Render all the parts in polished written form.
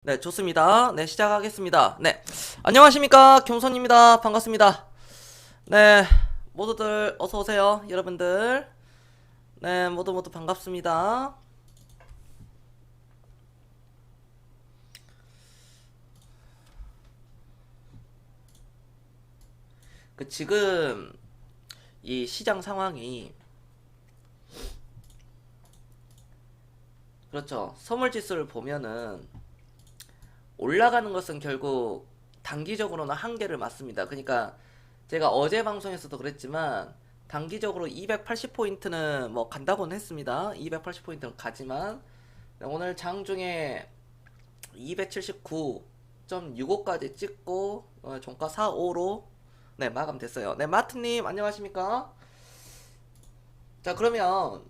네, 좋습니다. 네, 시작하겠습니다. 네, 안녕하십니까. 경선입니다. 반갑습니다. 네, 모두들 어서오세요. 여러분들. 네, 모두 반갑습니다. 지금 이 시장 상황이, 그렇죠. 선물 지수를 보면은 올라가는 것은 결국 단기적으로는 한계를 맞습니다. 그러니까 제가 어제 방송에서도 그랬지만 단기적으로 280포인트는 뭐 간다고는 했습니다. 280포인트는 가지만 오늘 장중에 279.65까지 찍고 종가 45로 네, 마감됐어요. 네, 마트님 안녕하십니까? 자, 그러면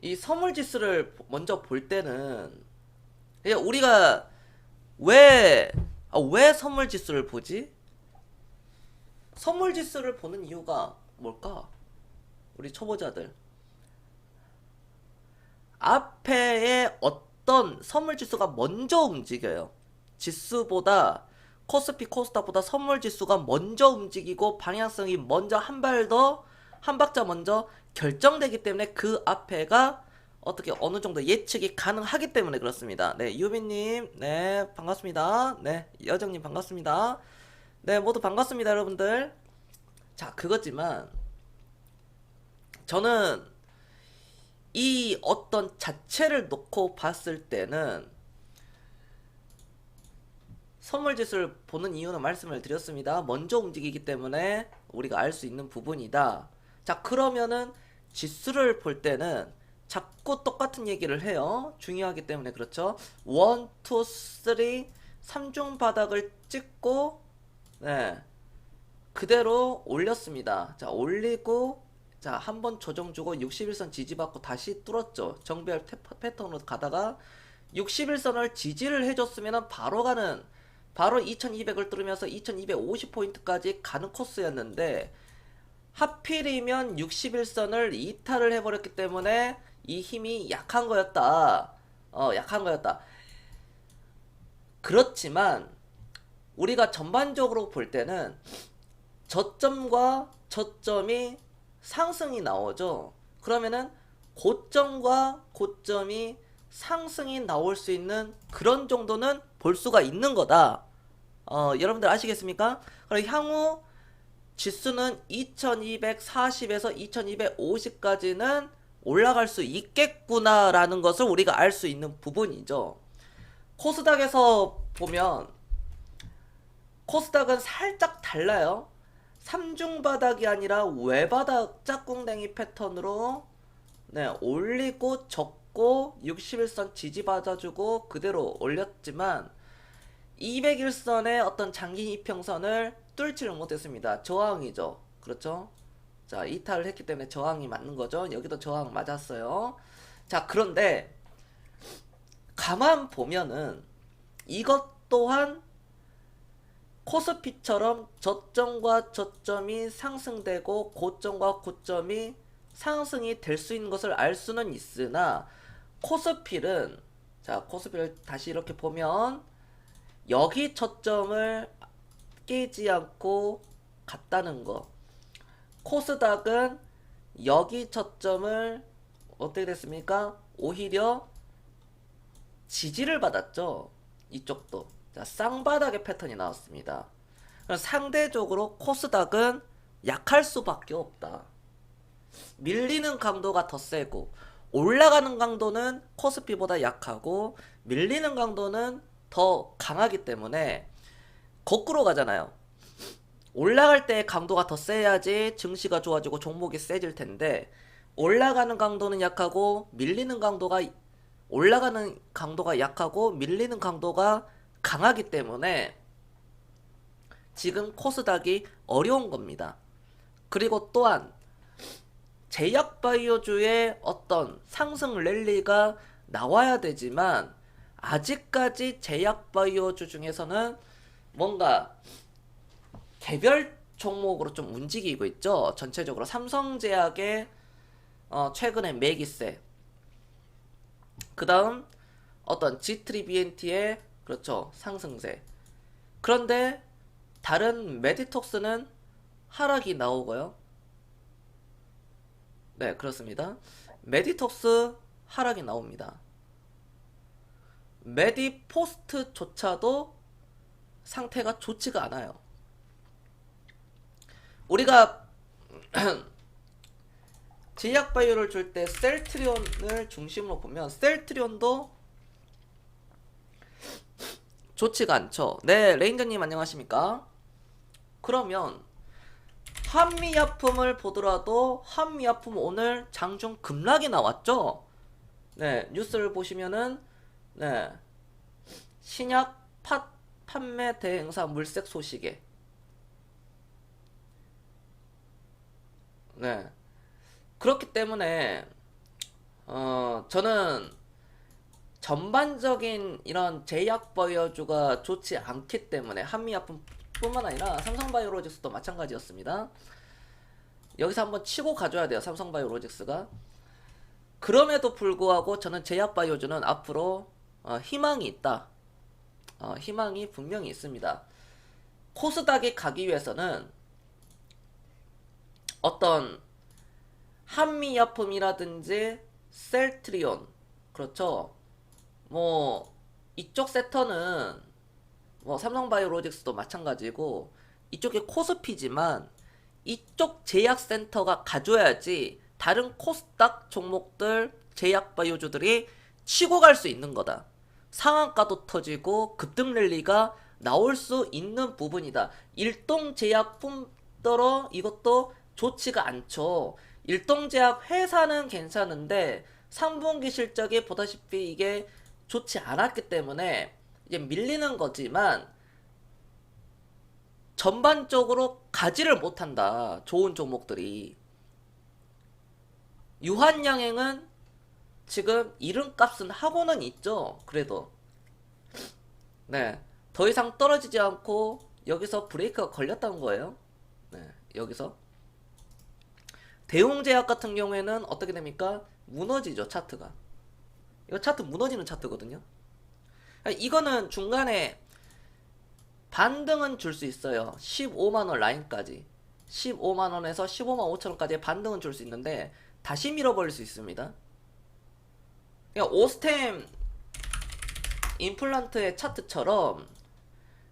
이 선물 지수를 먼저 볼 때는 그냥 우리가 왜, 왜 선물 지수를 보지? 선물 지수를 보는 이유가 뭘까? 우리 초보자들. 앞에의 어떤 선물 지수가 먼저 움직여요. 지수보다 코스피 코스닥보다 선물 지수가 먼저 움직이고 방향성이 먼저 한 발 더, 한 박자 먼저 결정되기 때문에 그 앞에가 어떻게 어느 정도 예측이 가능하기 때문에 그렇습니다. 네, 유빈님, 네, 반갑습니다. 네, 여정님 반갑습니다. 네, 모두 반갑습니다, 여러분들. 자, 그거지만 저는 이 어떤 자체를 놓고 봤을 때는 선물 지수를 보는 이유는 말씀을 드렸습니다. 먼저 움직이기 때문에 우리가 알 수 있는 부분이다. 자, 그러면은 지수를 볼 때는 자꾸 똑같은 얘기를 해요. 중요하기 때문에 그렇죠. 1, 2, 3, 3중 바닥을 찍고 네, 그대로 올렸습니다. 자, 올리고 자, 한번 조정 주고 61선 지지받고 다시 뚫었죠. 정배열 패턴으로 가다가 61선을 지지를 해줬으면 바로 2200을 뚫으면서 2250포인트까지 가는 코스였는데 하필이면 61선을 이탈을 해버렸기 때문에 이 힘이 약한 거였다. 약한 거였다. 그렇지만 우리가 전반적으로 볼 때는 저점과 저점이 상승이 나오죠. 그러면은 고점과 고점이 상승이 나올 수 있는 그런 정도는 볼 수가 있는 거다. 여러분들 아시겠습니까? 그럼 향후 지수는 2240에서 2250까지는 올라갈 수 있겠구나라는 것을 우리가 알 수 있는 부분이죠. 코스닥에서 보면 코스닥은 살짝 달라요. 3중 바닥이 아니라 외바닥 짝꿍댕이 패턴으로 네, 올리고 접고 61선 지지받아주고 그대로 올렸지만 201선의 어떤 장기 이평선을 뚫지를 못했습니다. 저항이죠. 그렇죠? 자, 이탈을 했기 때문에 저항이 맞는 거죠. 여기도 저항 맞았어요. 자, 그런데 가만 보면은 이것 또한 코스피처럼 저점과 저점이 상승되고 고점과 고점이 상승이 될 수 있는 것을 알 수는 있으나 코스피는 자, 코스피를 다시 이렇게 보면 여기 저점을 깨지 않고 갔다는 거. 코스닥은 여기 저점을 어떻게 됐습니까? 오히려 지지를 받았죠. 이쪽도. 자, 쌍바닥의 패턴이 나왔습니다. 상대적으로 코스닥은 약할 수밖에 없다. 밀리는 강도가 더 세고 올라가는 강도는 코스피보다 약하고 밀리는 강도는 더 강하기 때문에 거꾸로 가잖아요. 올라갈 때 강도가 더 세야지 증시가 좋아지고 종목이 세질 텐데 올라가는 강도는 약하고 밀리는 강도가 올라가는 강도가 약하고 밀리는 강도가 강하기 때문에 지금 코스닥이 어려운 겁니다. 그리고 또한 제약바이오주의 어떤 상승 랠리가 나와야 되지만 아직까지 제약바이오주 중에서는 뭔가 개별 종목으로 좀 움직이고 있죠. 전체적으로 삼성제약의 최근에 매기세, 그 다음 어떤 G3BNT의 그렇죠 상승세. 그런데 다른 메디톡스는 하락이 나오고요. 네, 그렇습니다. 메디톡스 하락이 나옵니다. 메디포스트조차도 상태가 좋지가 않아요. 우리가 제약바이오를 줄 때 셀트리온을 중심으로 보면 셀트리온도 좋지가 않죠. 네, 레인저님 안녕하십니까? 그러면 한미약품을 보더라도 한미약품 오늘 장중 급락이 나왔죠? 네, 뉴스를 보시면은 네, 신약 판매 대행사 물색 소식에 네, 그렇기 때문에 저는 전반적인 이런 제약바이오주가 좋지 않기 때문에 한미약품뿐만 아니라 삼성바이오로직스도 마찬가지였습니다. 여기서 한번 치고 가줘야 돼요. 삼성바이오로직스가. 그럼에도 불구하고 저는 제약바이오주는 앞으로 희망이 있다. 희망이 분명히 있습니다. 코스닥에 가기 위해서는 어떤 한미약품이라든지 셀트리온 그렇죠. 뭐 이쪽 섹터는 뭐 삼성바이오로직스도 마찬가지고 이쪽이 코스피지만 이쪽 제약센터가 가져야지 다른 코스닥 종목들 제약바이오주들이 치고 갈 수 있는 거다. 상한가도 터지고 급등 랠리가 나올 수 있는 부분이다. 일동제약품더러 이것도 좋지가 않죠. 일동제약 회사는 괜찮은데 3분기 실적이 보다시피 이게 좋지 않았기 때문에 이제 밀리는 거지만 전반적으로 가지를 못한다. 좋은 종목들이. 유한양행은 지금 이름값은 하고는 있죠. 그래도 네, 더 이상 떨어지지 않고 여기서 브레이크가 걸렸다는 거예요. 네, 여기서 대웅제약 같은 경우에는 어떻게 됩니까? 무너지죠. 차트가. 이거 차트 무너지는 차트거든요. 이거는 중간에 반등은 줄 수 있어요. 15만원 라인까지 15만원에서 15만 5천원까지 반등은 줄 수 있는데 다시 밀어버릴 수 있습니다. 그러니까 오스템 임플란트의 차트처럼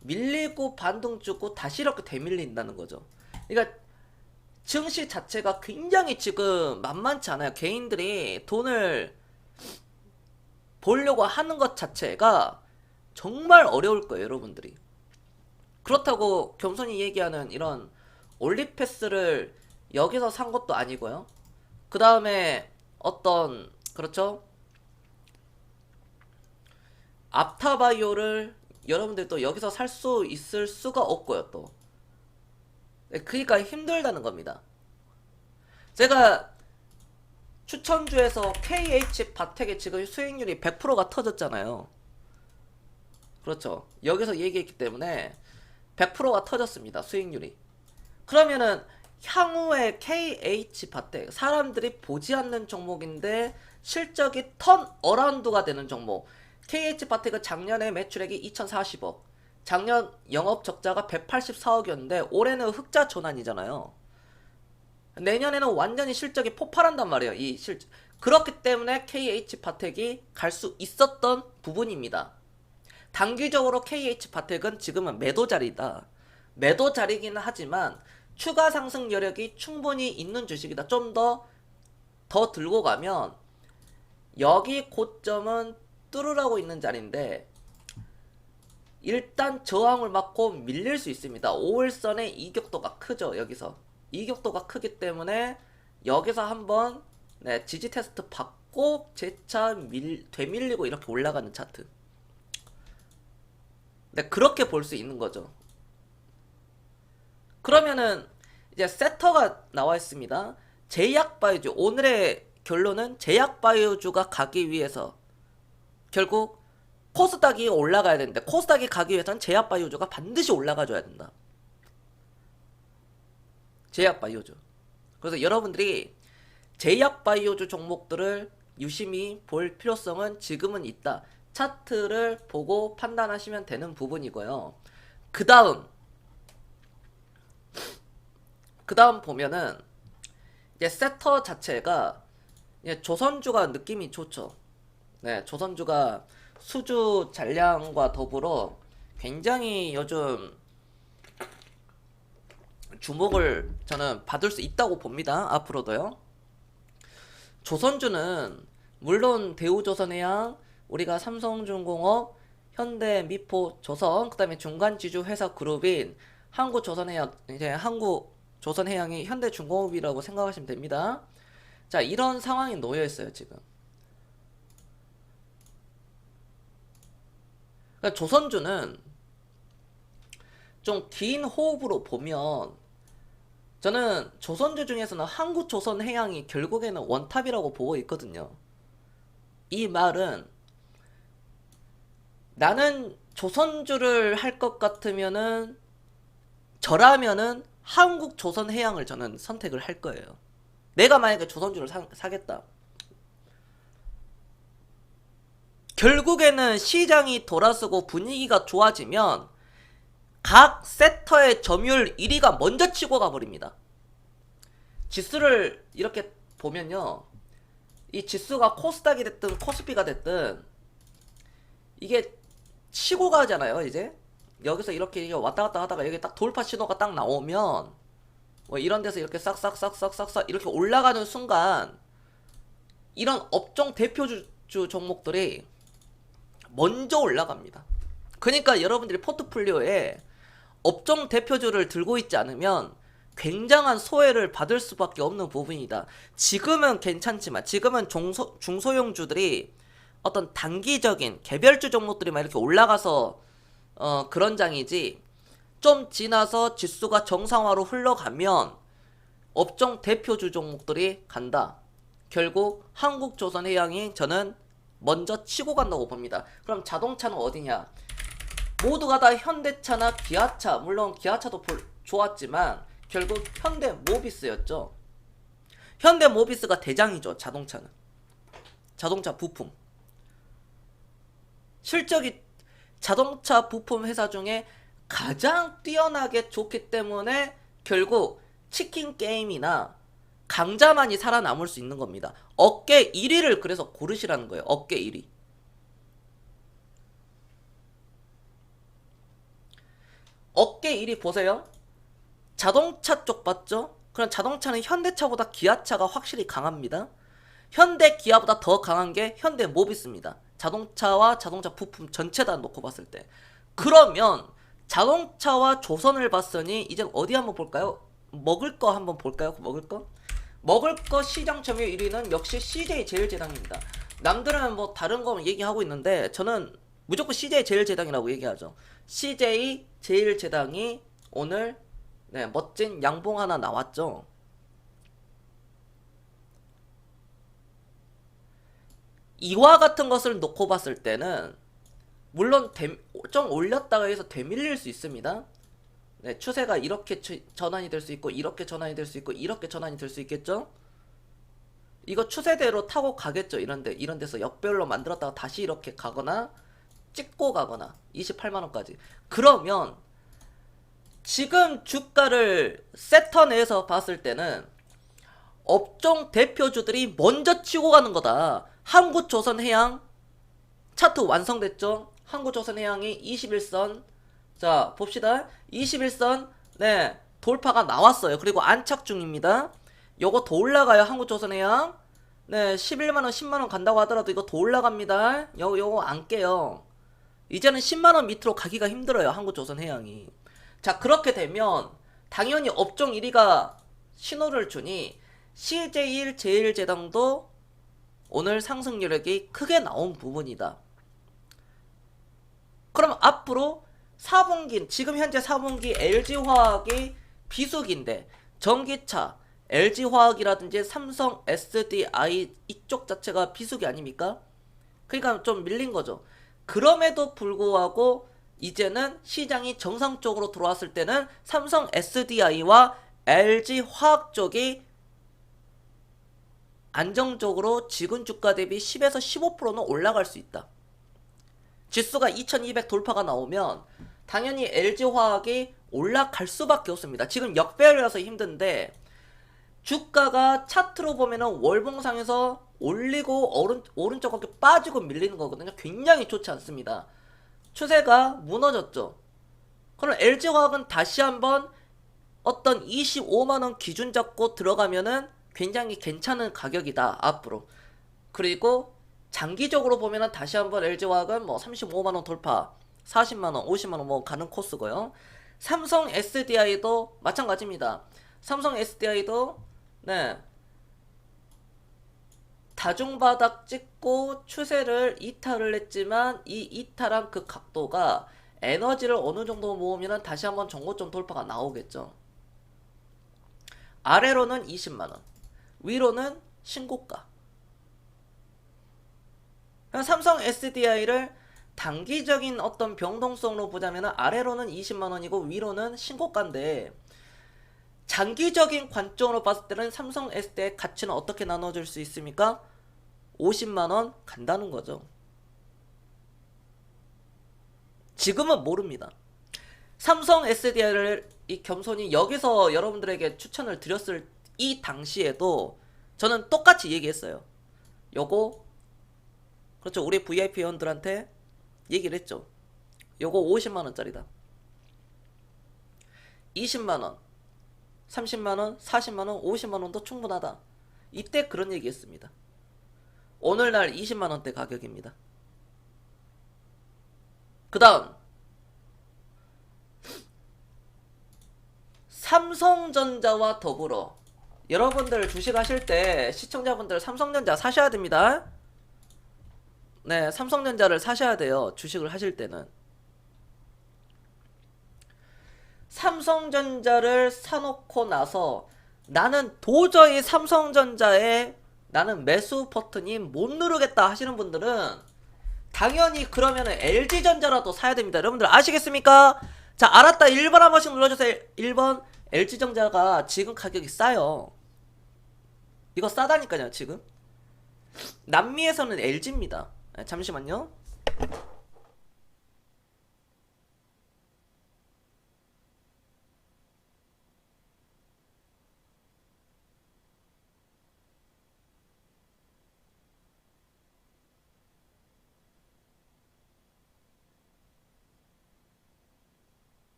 밀리고 반등 주고 다시 이렇게 되밀린다는 거죠. 그러니까 증시 자체가 굉장히 지금 만만치 않아요. 개인들이 돈을 보려고 하는 것 자체가 정말 어려울 거예요, 여러분들이. 그렇다고 겸손히 얘기하는 이런 올리패스를 여기서 산 것도 아니고요. 그 다음에 어떤 그렇죠? 앞타바이오를 여러분들도 여기서 살 수 있을 수가 없고요, 또. 그러니까 힘들다는 겁니다. 제가 추천주에서 KH 바텍의 지금 수익률이 100%가 터졌잖아요. 그렇죠. 여기서 얘기했기 때문에 100%가 터졌습니다. 수익률이. 그러면은 향후에 KH 바텍 사람들이 보지 않는 종목인데 실적이 턴 어라운드가 되는 종목. KH 바텍은 작년에 매출액이 2040억. 작년 영업 적자가 184억이었는데 올해는 흑자 전환이잖아요. 내년에는 완전히 실적이 폭발한단 말이에요. 이 실적. 그렇기 때문에 KH 바텍이 갈 수 있었던 부분입니다. 단기적으로 KH 바텍은 지금은 매도 자리다. 매도 자리기는 하지만 추가 상승 여력이 충분히 있는 주식이다. 좀 더 들고 가면 여기 고점은 뚫으라고 있는 자리인데 일단 저항을 맞고 밀릴 수 있습니다. 5일선의 이격도가 크죠. 여기서 이격도가 크기 때문에 여기서 한번 네, 지지 테스트 받고 재차 되밀리고 이렇게 올라가는 차트. 네, 그렇게 볼 수 있는 거죠. 그러면은 이제 세터가 나와 있습니다. 제약바이오주. 오늘의 결론은 제약바이오주가 가기 위해서 결국 코스닥이 올라가야 되는데 코스닥이 가기 위해서는 제약바이오주가 반드시 올라가줘야 된다. 제약바이오주. 그래서 여러분들이 제약바이오주 종목들을 유심히 볼 필요성은 지금은 있다. 차트를 보고 판단하시면 되는 부분이고요. 그 다음 보면은 이제 세터 자체가 이제 조선주가 느낌이 좋죠. 네, 조선주가 수주 잔량과 더불어 굉장히 요즘 주목을 저는 받을 수 있다고 봅니다. 앞으로도요. 조선주는 물론 대우조선해양, 우리가 삼성중공업, 현대미포, 조선, 그다음에 중간지주 회사 그룹인 한국조선해양, 이제 한국조선해양이 현대중공업이라고 생각하시면 됩니다. 자, 이런 상황이 놓여 있어요, 지금. 그러니까 조선주는 좀 긴 호흡으로 보면 저는 조선주 중에서는 한국조선해양이 결국에는 원탑이라고 보고 있거든요. 이 말은 나는 조선주를 할 것 같으면은 저라면은 한국조선해양을 저는 선택을 할 거예요. 내가 만약에 조선주를 사겠다. 결국에는 시장이 돌아서고 분위기가 좋아지면 각 섹터의 점유율 1위가 먼저 치고 가버립니다. 지수를 이렇게 보면요. 이 지수가 코스닥이 됐든 코스피가 됐든 이게 치고 가잖아요. 이제 여기서 이렇게 왔다 갔다 하다가 여기 딱 돌파 신호가 딱 나오면 뭐 이런 데서 이렇게 싹싹싹싹싹싹 이렇게 올라가는 순간 이런 업종 대표주 종목들이 먼저 올라갑니다. 그러니까 여러분들이 포트폴리오에 업종 대표주를 들고 있지 않으면 굉장한 소외를 받을 수밖에 없는 부분이다. 지금은 괜찮지만 지금은 중소형주들이 어떤 단기적인 개별주 종목들이 막 이렇게 올라가서 그런 장이지, 좀 지나서 지수가 정상화로 흘러가면 업종 대표주 종목들이 간다. 결국 한국조선해양이 저는 먼저 치고 간다고 봅니다. 그럼 자동차는 어디냐? 모두가 다 현대차나 기아차, 물론 기아차도 좋았지만 결국 현대모비스였죠. 현대모비스가 대장이죠. 자동차는. 자동차 부품. 실적이 자동차 부품 회사 중에 가장 뛰어나게 좋기 때문에 결국 치킨 게임이나 강자만이 살아남을 수 있는 겁니다. 업계 1위를 그래서 고르시라는 거예요. 업계 1위. 업계 1위 보세요. 자동차 쪽 봤죠? 그럼 자동차는 현대차보다 기아차가 확실히 강합니다. 현대 기아보다 더 강한 게 현대모비스입니다. 자동차와 자동차 부품 전체 다 놓고 봤을 때. 그러면 자동차와 조선을 봤으니 이제 어디 한번 볼까요? 먹을 거 한번 볼까요? 먹을 거 시장 점유율 1위는 역시 CJ제일제당입니다. 남들은 뭐 다른 거 얘기하고 있는데 저는 무조건 CJ제일제당이라고 얘기하죠. CJ제일제당이 오늘 멋진 양봉 하나 나왔죠. 이와 같은 것을 놓고 봤을 때는 물론 좀 올렸다가 해서 되밀릴 수 있습니다. 네, 추세가 이렇게 전환이 될 수 있고 이렇게 전환이 될 수 있고 이렇게 전환이 될 수 있겠죠. 이거 추세대로 타고 가겠죠. 이런 데서 역별로 만들었다가 다시 이렇게 가거나 찍고 가거나 28만원까지. 그러면 지금 주가를 세터 내에서 봤을 때는 업종 대표주들이 먼저 치고 가는 거다. 한국조선해양 차트 완성됐죠? 한국조선해양이 21선, 자 봅시다. 21선 돌파가 나왔어요. 그리고 안착 중입니다. 요거 더 올라가요. 한국조선해양 11만원 10만원 간다고 하더라도 이거 더 올라갑니다. 요거 안 깨요. 이제는 10만원 밑으로 가기가 힘들어요. 한국조선해양이. 자, 그렇게 되면 당연히 업종 1위가 신호를 주니 CJ제일제당도 오늘 상승률이 크게 나온 부분이다. 그럼 앞으로 4분기, 지금 현재 4분기 LG화학이 비수기인데 전기차, LG화학이라든지 삼성 SDI 이쪽 자체가 비수기 아닙니까? 그러니까 좀 밀린 거죠. 그럼에도 불구하고 이제는 시장이 정상적으로 들어왔을 때는 삼성 SDI와 LG화학 쪽이 안정적으로 지금 주가 대비 10에서 15%는 올라갈 수 있다. 지수가 2200 돌파가 나오면 당연히 LG화학이 올라갈 수밖에 없습니다. 지금 역배열이라서 힘든데 주가가 차트로 보면은 월봉상에서 올리고 오른쪽 어깨 빠지고 밀리는 거거든요. 굉장히 좋지 않습니다. 추세가 무너졌죠. 그럼 LG화학은 다시 한번 어떤 25만원 기준 잡고 들어가면은 굉장히 괜찮은 가격이다 앞으로. 그리고 장기적으로 보면은 다시 한번 LG화학은 뭐 35만원 돌파, 40만원, 50만원 뭐 가는 코스고요. 삼성 SDI도 마찬가지입니다. 삼성 SDI도 네 다중바닥 찍고 추세를 이탈을 했지만 이 이탈한 그 각도가 에너지를 어느 정도 모으면 다시 한번 정고점 돌파가 나오겠죠. 아래로는 20만원, 위로는 신고가. 삼성 SDI를 단기적인 어떤 변동성으로 보자면 아래로는 20만원이고 위로는 신고가인데 장기적인 관점으로 봤을 때는 삼성 SDI 가치는 어떻게 나눠줄 수 있습니까? 50만원 간다는 거죠. 지금은 모릅니다. 삼성 SDI를 이 겸손히 여기서 여러분들에게 추천을 드렸을 이 당시에도 저는 똑같이 얘기했어요. 요거 그렇죠. 우리 VIP 회원들한테 얘기를 했죠. 요거 50만원짜리다. 20만원, 30만원, 40만원, 50만원도 충분하다. 이때 그런 얘기 했습니다. 오늘날 20만원대 가격입니다. 그 다음 삼성전자와 더불어 여러분들 주식하실 때 시청자분들 삼성전자 사셔야 됩니다. 네, 삼성전자를 사셔야 돼요. 주식을 하실 때는. 삼성전자를 사놓고 나서 나는 도저히 삼성전자에 나는 매수 버튼이 못 누르겠다 하시는 분들은 당연히 그러면은 LG전자라도 사야 됩니다. 여러분들 아시겠습니까? 자, 알았다 1번 한 번씩 눌러주세요. 1번 LG전자가 지금 가격이 싸요. 이거 싸다니까요 지금. 남미에서는 LG입니다. 잠시만요.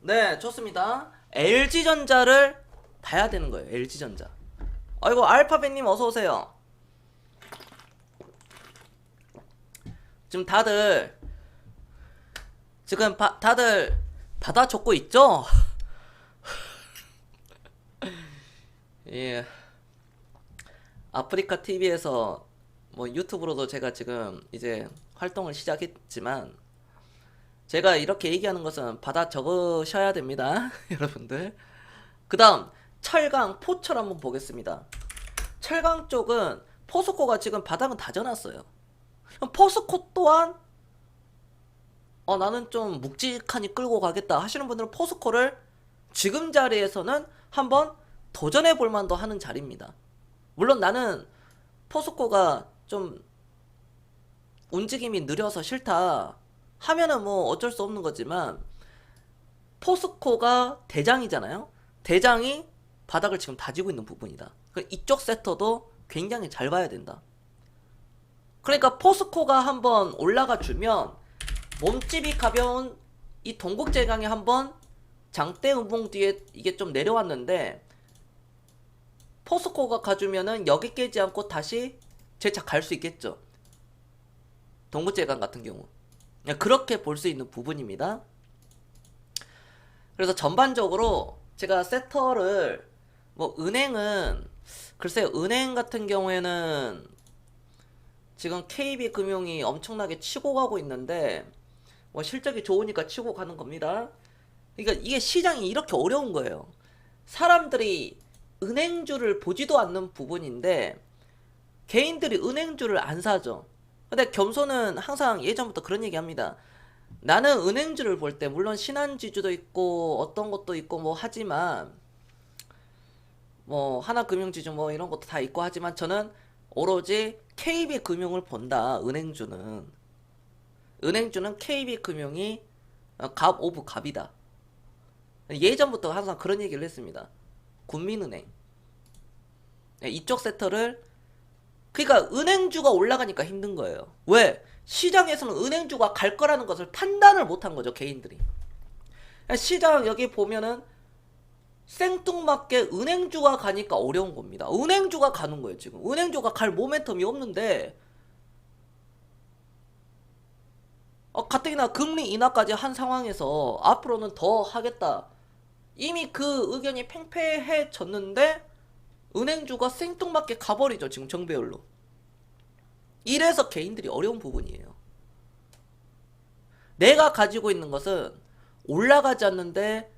네, 좋습니다. LG전자를 봐야 되는 거예요. LG전자. 아이고 알파벳님 어서오세요. 지금 다들 다들 받아 적고 있죠? 예. 아프리카 TV에서 뭐 유튜브로도 제가 지금 이제 활동을 시작했지만 제가 이렇게 얘기하는 것은 받아 적으셔야 됩니다. 여러분들. 그 다음 철강 포철 한번 보겠습니다. 철강 쪽은 포스코가 지금 바닥은 다져놨어요. 포스코 또한 나는 좀 묵직하니 끌고 가겠다 하시는 분들은 포스코를 지금 자리에서는 한번 도전해 볼 만도 하는 자리입니다. 물론 나는 포스코가 좀 움직임이 느려서 싫다 하면은 뭐 어쩔 수 없는 거지만 포스코가 대장이잖아요. 대장이 바닥을 지금 다지고 있는 부분이다. 이쪽 섹터도 굉장히 잘 봐야 된다. 그러니까 포스코가 한번 올라가 주면 몸집이 가벼운 이 동국제강이 한번 장대 음봉 뒤에 이게 좀 내려왔는데 포스코가 가주면은 여기 깨지 않고 다시 재차 갈 수 있겠죠. 동국제강 같은 경우 그렇게 볼 수 있는 부분입니다. 그래서 전반적으로 제가 섹터를 뭐 은행은 글쎄요, 은행 같은 경우에는 지금 KB금융이 엄청나게 치고 가고 있는데 뭐 실적이 좋으니까 치고 가는 겁니다. 그러니까 이게 시장이 이렇게 어려운 거예요. 사람들이 은행주를 보지도 않는 부분인데 개인들이 은행주를 안 사죠. 근데 겸손은 항상 예전부터 그런 얘기 합니다. 나는 은행주를 볼 때 물론 신한지주도 있고 어떤 것도 있고 뭐 하지만 뭐 하나금융지주 뭐 이런 것도 다 있고 하지만 저는 오로지 KB금융을 본다. 은행주는 KB금융이 갑 오브 갑이다. 예전부터 항상 그런 얘기를 했습니다. 국민은행 이쪽 섹터를 그러니까 은행주가 올라가니까 힘든 거예요. 왜? 시장에서는 은행주가 갈 거라는 것을 판단을 못한 거죠, 개인들이. 시장 여기 보면은 생뚱맞게 은행주가 가니까 어려운 겁니다. 은행주가 가는 거예요, 지금. 은행주가 갈 모멘텀이 없는데 가뜩이나 금리 인하까지 한 상황에서 앞으로는 더 하겠다. 이미 그 의견이 팽팽해졌는데 은행주가 생뚱맞게 가버리죠, 지금 정배열로. 이래서 개인들이 어려운 부분이에요. 내가 가지고 있는 것은 올라가지 않는데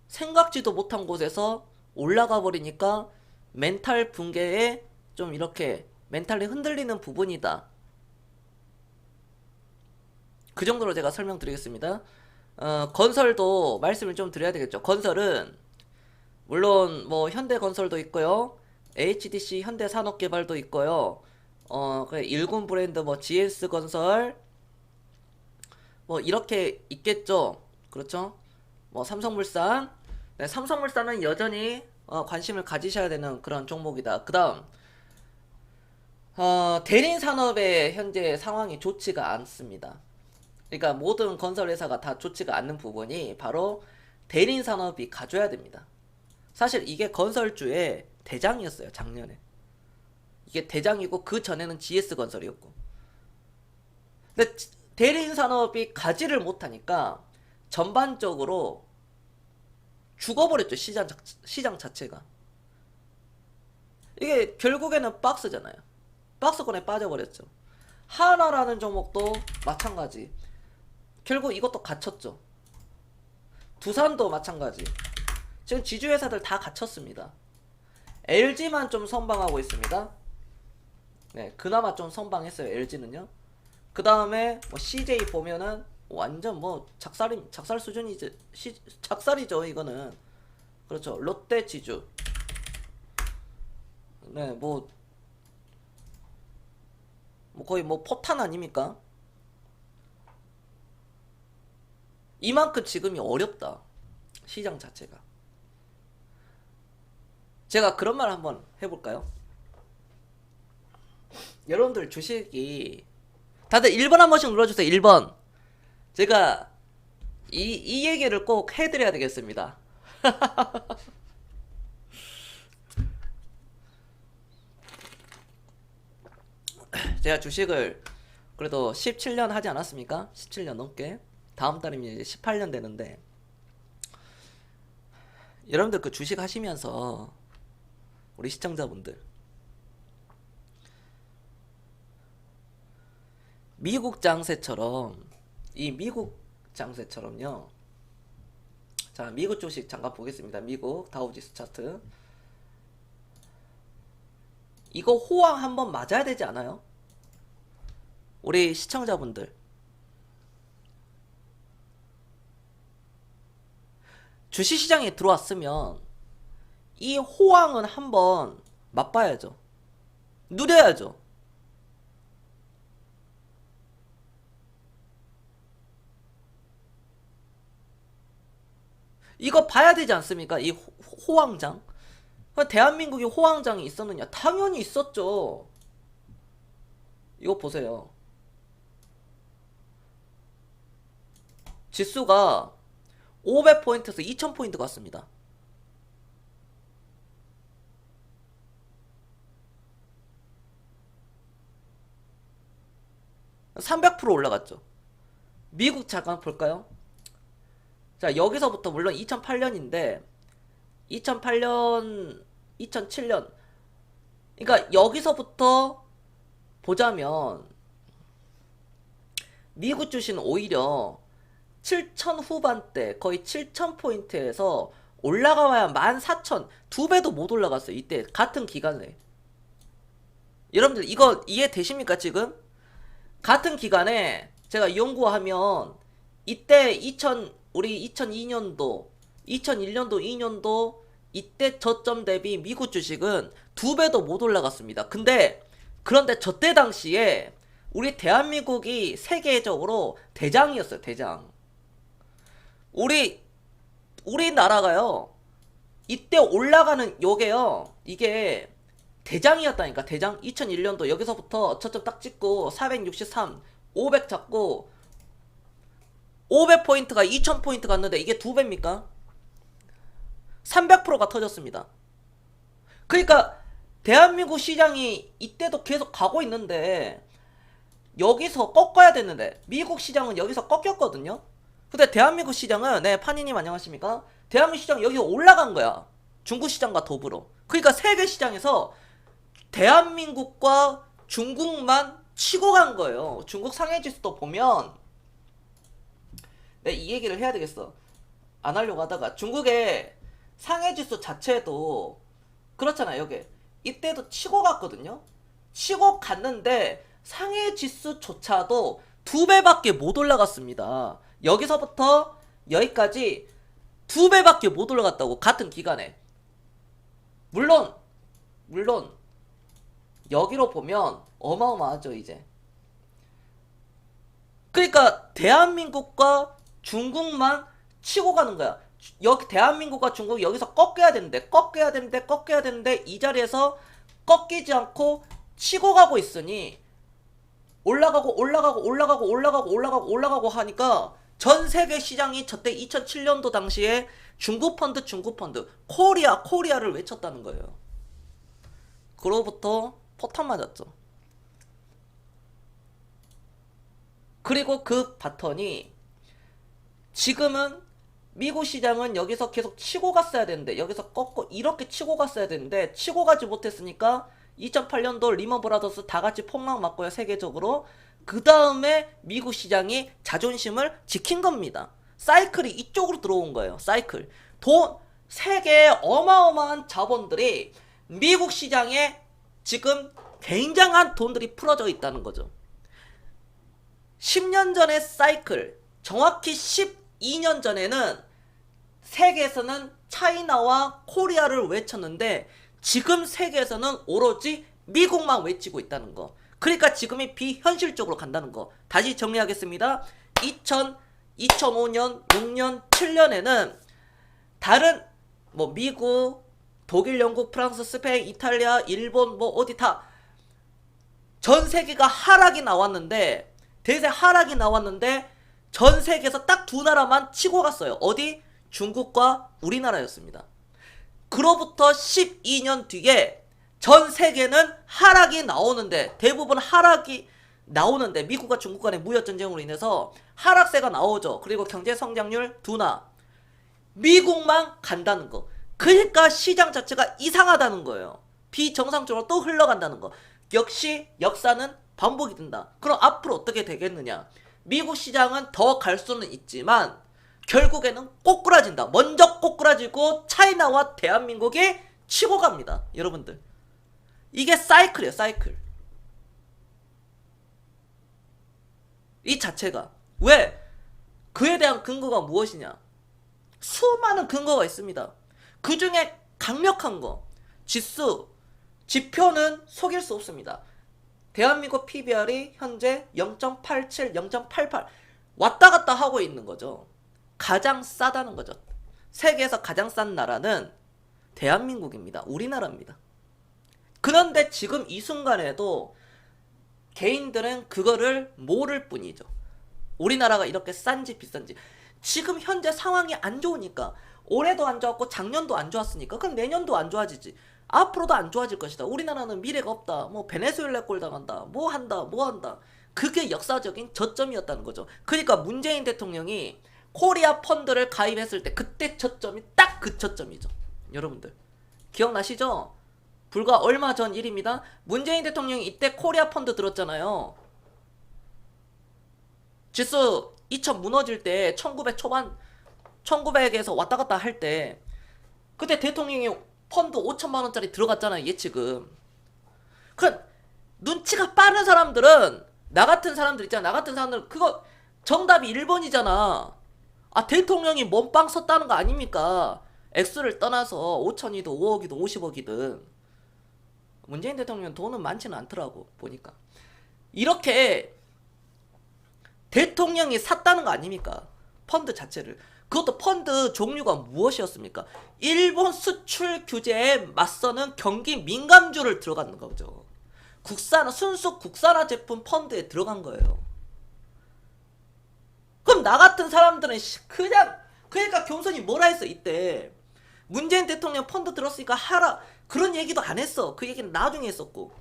생각지도 못한 곳에서 올라가 버리니까 멘탈 붕괴에 좀 이렇게 멘탈이 흔들리는 부분이다. 그 정도로 제가 설명드리겠습니다. 건설도 말씀을 좀 드려야 되겠죠. 건설은 물론 뭐 현대건설도 있고요. HDC 현대산업개발도 있고요. 일군 브랜드 뭐 GS건설 뭐 이렇게 있겠죠. 그렇죠? 뭐 삼성물산. 네, 삼성물산은 여전히 관심을 가지셔야 되는 그런 종목이다. 그다음 대리산업의 현재 상황이 좋지가 않습니다. 그러니까 모든 건설회사가 다 좋지가 않는 부분이 바로 대리산업이 가져야 됩니다. 사실 이게 건설주의 대장이었어요, 작년에. 이게 대장이고 그 전에는 GS건설이었고. 근데 대리산업이 가지를 못하니까 전반적으로 죽어버렸죠, 시장 자체가. 이게 결국에는 박스잖아요. 박스권에 빠져버렸죠. 하나라는 종목도 마찬가지. 결국 이것도 갇혔죠. 두산도 마찬가지. 지금 지주회사들 다 갇혔습니다. LG만 좀 선방하고 있습니다. 네, 그나마 좀 선방했어요, LG는요. 그 다음에 뭐 CJ 보면은 완전 뭐 작살 수준이죠. 작살이죠, 이거는. 그렇죠. 롯데 지주. 네, 뭐 거의 뭐 포탄 아닙니까? 이만큼 지금이 어렵다. 시장 자체가. 제가 그런 말 한번 해볼까요? 여러분들 주식이 다들 1번 한 번씩 눌러주세요. 1번. 제가 이 얘기를 꼭 해드려야 되겠습니다. 제가 주식을 그래도 17년 하지 않았습니까? 17년 넘게. 다음 달이면 이제 18년 되는데 여러분들 그 주식 하시면서 우리 시청자분들 미국 장세처럼요. 자, 미국 주식 잠깐 보겠습니다. 미국 다우지수 차트. 이거 호황 한번 맞아야 되지 않아요? 우리 시청자분들. 주식시장에 들어왔으면 이 호황은 한번 맛봐야죠. 누려야죠. 이거 봐야 되지 않습니까? 이 호황장. 대한민국에 호황장이 있었느냐? 당연히 있었죠. 이거 보세요. 지수가 500포인트에서 2000포인트 갔습니다. (300% 올라갔죠). 미국 잠깐 볼까요? 자, 여기서부터 물론 2008년인데 2008년 2007년 그러니까 여기서부터 보자면 미국 주식은 오히려 7천 후반대 거의 7,000포인트에서 올라가봐야 14,000 두 배도 못 올라갔어요. 이때 같은 기간에. 여러분들 이거 이해되십니까 지금? 같은 기간에 제가 연구하면 이때 우리 2002년도 2001년도 2년도 이때 저점 대비 미국 주식은 두 배도 못 올라갔습니다. 그런데 저때 당시에 우리 대한민국이 세계적으로 대장이었어요. 대장. 우리나라가요. 이때 올라가는 요게요. 이게 대장이었다니까. 대장. 2001년도 여기서부터 저점 딱 찍고 463 500 잡고 500포인트가 2000포인트 갔는데 이게 두 배입니까? 300%가 터졌습니다. 그러니까 대한민국 시장이 이때도 계속 가고 있는데 여기서 꺾어야 됐는데 미국 시장은 여기서 꺾였거든요. 근데 대한민국 시장은 네 파니님 안녕하십니까? 대한민국 시장 여기 올라간 거야. 중국 시장과 더불어. 그러니까 세계 시장에서 대한민국과 중국만 치고 간 거예요. 중국 상해지수도 보면 네, 이 얘기를 해야 되겠어. 안 하려고 하다가 중국의 상해지수 자체도 그렇잖아요. 여기 이때도 치고 갔거든요. 치고 갔는데 상해지수조차도 두 배밖에 못 올라갔습니다. 여기서부터 여기까지 두 배밖에 못 올라갔다고. 같은 기간에. 물론 여기로 보면 어마어마하죠. 이제 그러니까 대한민국과 중국만 치고 가는 거야. 여기 대한민국과 중국 여기서 꺾여야 되는데 이 자리에서 꺾이지 않고 치고 가고 있으니 올라가고 하니까 전 세계 시장이 저때 2007년도 당시에 중국 펀드 코리아를 외쳤다는 거예요. 그로부터 포탄 맞았죠. 그리고 그 바턴이 지금은 미국 시장은 여기서 계속 치고 갔어야 되는데 여기서 꺾고 이렇게 치고 갔어야 되는데 치고 가지 못했으니까 2008년도 리먼 브라더스 다 같이 폭락 맞고요. 세계적으로. 그 다음에 미국 시장이 자존심을 지킨 겁니다. 사이클이 이쪽으로 들어온 거예요. 사이클. 세계의 어마어마한 자본들이 미국 시장에 지금 굉장한 돈들이 풀어져 있다는 거죠. 10년 전의 사이클, 정확히 12년 전에는 세계에서는 차이나와 코리아를 외쳤는데 지금 세계에서는 오로지 미국만 외치고 있다는 거. 그러니까 지금이 비현실적으로 간다는 거. 다시 정리하겠습니다. 2005년, 6년, 7년에는 다른 미국, 독일, 영국, 프랑스, 스페인, 이탈리아, 일본 어디 다 전 세계가 하락이 나왔는데 대세 하락이 나왔는데 전 세계에서 딱 두 나라만 치고 갔어요. 어디? 중국과 우리나라였습니다. 그로부터 12년 뒤에 전 세계는 하락이 나오는데 대부분 하락이 나오는데 미국과 중국 간의 무역전쟁으로 인해서 하락세가 나오죠. 그리고 경제성장률 둔화. 미국만 간다는 거. 그러니까 시장 자체가 이상하다는 거예요. 비정상적으로 또 흘러간다는 거. 역시 역사는 반복이 된다. 그럼 앞으로 어떻게 되겠느냐. 미국 시장은 더 갈 수는 있지만 결국에는 꼬꾸라진다. 먼저 꼬꾸라지고 차이나와 대한민국이 치고 갑니다. 여러분들. 이게 사이클이에요. 사이클. 이 자체가. 왜? 그에 대한 근거가 무엇이냐. 수많은 근거가 있습니다. 그 중에 강력한 거. 지표는 속일 수 없습니다. 대한민국 PBR이 현재 0.87, 0.88 왔다 갔다 하고 있는 거죠. 가장 싸다는 거죠. 세계에서 가장 싼 나라는 대한민국입니다. 우리나라입니다. 그런데 지금 이 순간에도 개인들은 그거를 모를 뿐이죠. 우리나라가 이렇게 싼지 비싼지. 지금 현재 상황이 안 좋으니까. 올해도 안 좋았고 작년도 안 좋았으니까 그럼 내년도 안 좋아지지. 앞으로도 안 좋아질 것이다. 우리나라는 미래가 없다. 베네수엘라 꼴 당한다. 뭐 한다. 그게 역사적인 저점이었다는 거죠. 그러니까 문재인 대통령이 코리아 펀드를 가입했을 때 그때 저점이 딱 그 저점이죠. 여러분들 기억나시죠? 불과 얼마 전 일입니다. 문재인 대통령이 이때 코리아 펀드 들었잖아요. 지수 2000 무너질 때 1900 초반 1900에서 왔다 갔다 할 때 그때 대통령이 펀드 5천만 원짜리 들어갔잖아요. 예치금. 그럼 눈치가 빠른 사람들은 나 같은 사람들 있잖아. 나 같은 사람들은 그거 정답이 1번이잖아. 아 대통령이 몸빵 섰다는 거 아닙니까? 액수를 떠나서 5천이든 5억이든 50억이든 문재인 대통령 돈은 많지는 않더라고 보니까. 이렇게 대통령이 샀다는 거 아닙니까? 펀드 자체를. 그것도 펀드 종류가 무엇이었습니까? 일본 수출 규제에 맞서는 경기 민감주를 들어가는 거죠. 국산 순수 국산화 제품 펀드에 들어간 거예요. 그럼 나 같은 사람들은 그냥 그러니까 경선이 뭐라 했어 이때. 문재인 대통령 펀드 들었으니까 하라 그런 얘기도 안 했어. 그 얘기는 나중에 했었고.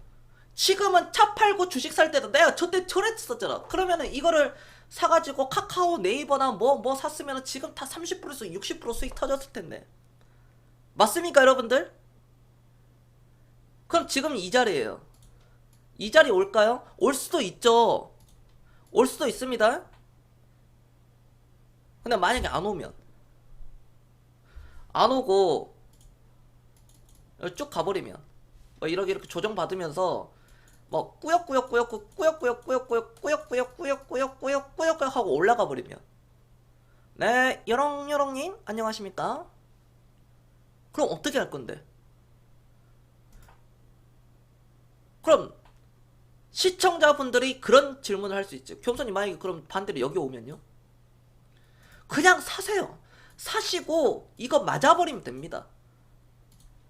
지금은 차 팔고 주식 살 때도 내가 저때 저랬었잖아. 그러면은 이거를 사가지고 카카오 네이버나 뭐 샀으면 지금 다 30%에서 60% 수익 터졌을 텐데. 맞습니까 여러분들? 그럼 지금 이 자리에요. 이 자리 올까요? 올 수도 있죠. 올 수도 있습니다. 근데 만약에 안 오면 안 오고 쭉 가버리면 뭐 이렇게 조정받으면서 뭐 꾸역꾸역 하고 올라가 버리면 네 여롱여롱님 안녕하십니까? 그럼 어떻게 할 건데? 그럼 시청자분들이 그런 질문을 할 수 있죠. 겸손이 만약에 그럼 반대로 여기 오면요? 그냥 사세요. 사시고 이거 맞아버리면 됩니다.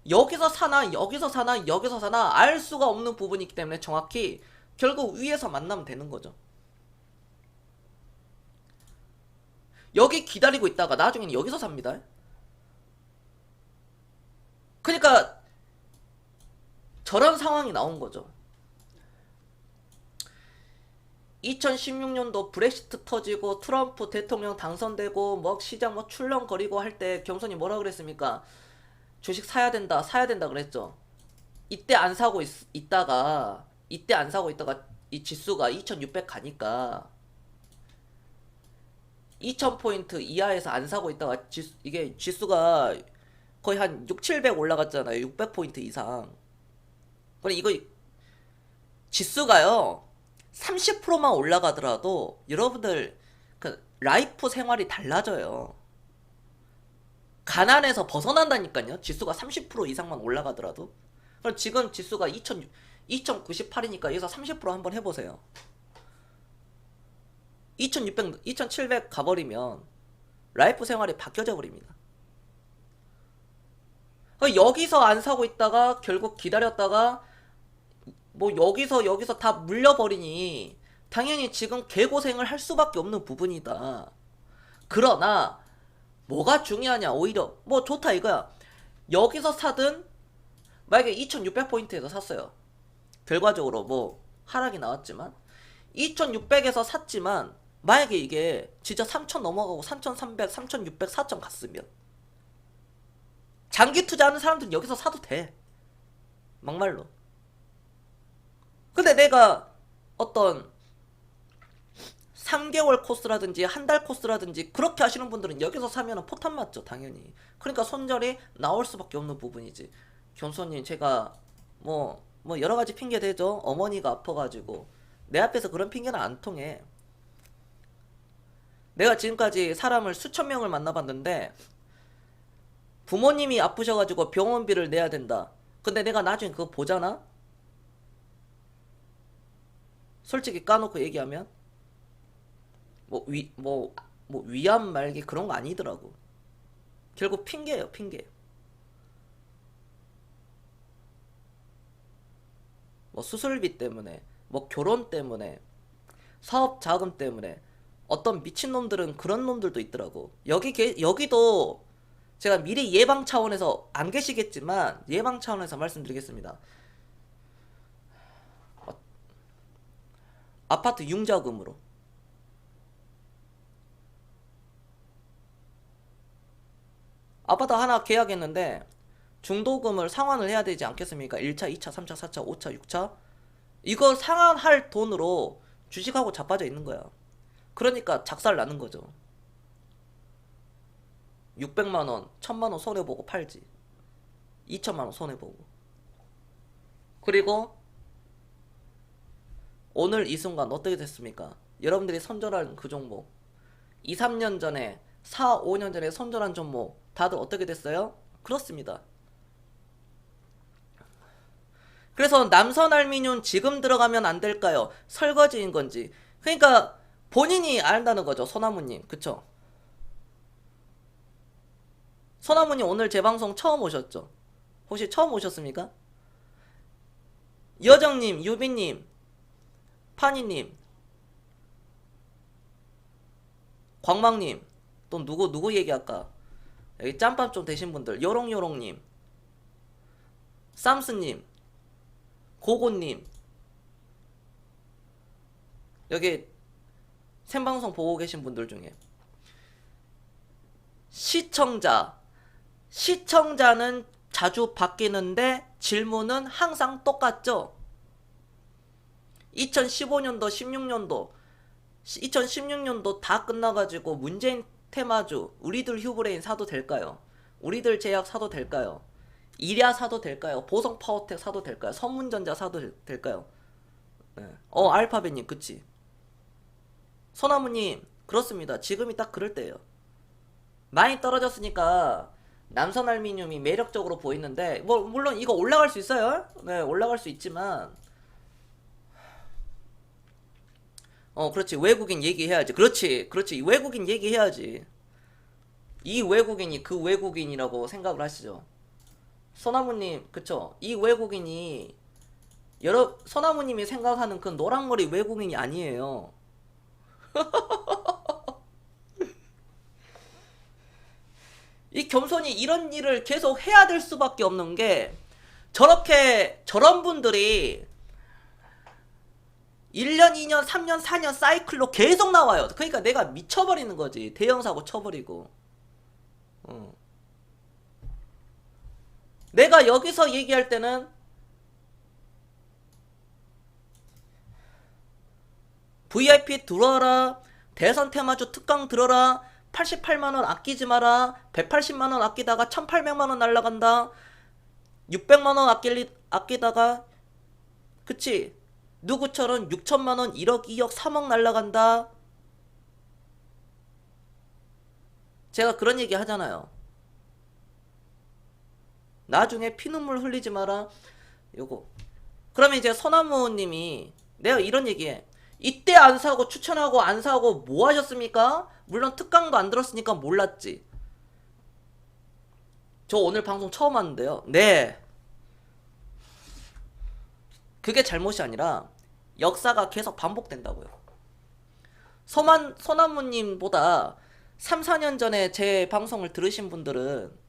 여기서 사나 여기서 사나 여기서 사나 알 수가 없는 부분이기 때문에 정확히 결국 위에서 만나면 되는 거죠. 여기 기다리고 있다가 나중에는 여기서 삽니다. 그러니까 저런 상황이 나온 거죠. 2016년도 브렉시트 터지고 트럼프 대통령 당선되고 뭐 시장 뭐 출렁거리고 할 때 경선이 뭐라 그랬습니까? 주식 사야 된다 그랬죠. 이때 안 사고 있다가 이 지수가 2600 가니까 2000포인트 이하에서 안 사고 있다가 이게 지수가 거의 한 6, 700 올라갔잖아요. 600포인트 이상. 그럼 이거 지수가요 30%만 올라가더라도 여러분들 그 라이프 생활이 달라져요. 가난에서 벗어난다니까요. 지수가 30% 이상만 올라가더라도. 그럼 지금 지수가 2098이니까 여기서 30% 한번 해보세요. 2600, 2700 가버리면 라이프 생활이 바뀌어져 버립니다. 여기서 안 사고 있다가 결국 기다렸다가 뭐 여기서 다 물려버리니 당연히 지금 개고생을 할 수밖에 없는 부분이다. 그러나 뭐가 중요하냐 오히려 뭐 좋다 이거야. 여기서 사든 만약에 2600포인트에서 샀어요. 결과적으로 뭐 하락이 나왔지만 2600에서 샀지만 만약에 이게 진짜 3000 넘어가고 3300, 3600, 4000 갔으면 장기 투자하는 사람들은 여기서 사도 돼. 막말로. 근데 내가 어떤 3개월 코스라든지 한 달 코스라든지 그렇게 하시는 분들은 여기서 사면은 포탄 맞죠 당연히. 그러니까 손절이 나올 수밖에 없는 부분이지. 겸손님 제가 뭐 여러가지 핑계 대죠. 어머니가 아파가지고 내 앞에서 그런 핑계는 안 통해. 내가 지금까지 사람을 수천 명을 만나봤는데 부모님이 아프셔가지고 병원비를 내야 된다. 근데 내가 나중에 그거 보잖아? 솔직히 까놓고 얘기하면 위암 말기 그런 거 아니더라고. 결국 핑계예요 핑계. 뭐 수술비 때문에 뭐 결혼 때문에 사업 자금 때문에 어떤 미친놈들은 그런 놈들도 있더라고. 여기도 제가 미리 예방 차원에서 안 계시겠지만 예방 차원에서 말씀드리겠습니다. 아파트 융자금으로 아파트 하나 계약했는데 중도금을 상환을 해야 되지 않겠습니까? 1차, 2차, 3차, 4차, 5차, 6차 이거 상환할 돈으로 주식하고 자빠져 있는 거야. 그러니까 작살 나는 거죠. 600만원, 1000만원 손해보고 팔지. 2천만원 손해보고. 그리고 오늘 이 순간 어떻게 됐습니까? 여러분들이 선전한 그 종목 2, 3년 전에 4, 5년 전에 선전한 종목 다들 어떻게 됐어요? 그렇습니다. 그래서 남선알미늄 지금 들어가면 안 될까요? 설거지인 건지. 그러니까 본인이 안다는 거죠. 소나무님. 그쵸? 소나무님 오늘 제 방송 처음 오셨죠? 혹시 처음 오셨습니까? 여정님, 유빈님, 파니님, 광망님, 또 누구 얘기할까? 여기 짬밥 좀 되신 분들, 요롱요롱님, 쌈스님, 고고님, 여기 생방송 보고 계신 분들 중에 시청자는 자주 바뀌는데 질문은 항상 똑같죠? 2015년도, 16년도, 2016년도 다 끝나가지고 문재인 테마주, 우리들 휴브레인 사도 될까요? 우리들 제약 사도 될까요? 이랴 사도 될까요? 보성 파워텍 사도 될까요? 선문전자 사도 될까요? 네. 알파벳님, 그치? 소나무님, 그렇습니다. 지금이 딱 그럴 때예요. 많이 떨어졌으니까 남선알미늄이 매력적으로 보이는데, 뭐 물론 이거 올라갈 수 있어요. 네, 올라갈 수 있지만, 그렇지. 외국인 얘기해야지. 그렇지. 외국인 얘기해야지. 이 외국인이 그 외국인이라고 생각을 하시죠. 소나무님, 그쵸? 이 외국인이 소나무님이 생각하는 그 노랑머리 외국인이 아니에요. 이 겸손이 이런 일을 계속 해야 될 수밖에 없는 게, 저런 분들이 1년, 2년, 3년, 4년 사이클로 계속 나와요. 그러니까 내가 미쳐버리는 거지. 대형사고 쳐버리고. 내가 여기서 얘기할 때는 VIP 들어와라. 대선 테마주 특강 들어라. 88만원 아끼지 마라. 180만원 아끼다가 1800만원 날라간다. 600만원 아끼다가, 그치? 누구처럼 6천만원, 1억, 2억, 3억 날라간다. 제가 그런 얘기 하잖아요. 나중에 피눈물 흘리지 마라. 요거. 그러면 이제 소나무님이 내가 이런 얘기해. 이때 안 사고 추천하고 안 사고 뭐 하셨습니까? 물론 특강도 안 들었으니까 몰랐지. 저 오늘 방송 처음 왔는데요. 네. 그게 잘못이 아니라 역사가 계속 반복된다고요. 소나무님보다 3, 4년 전에 제 방송을 들으신 분들은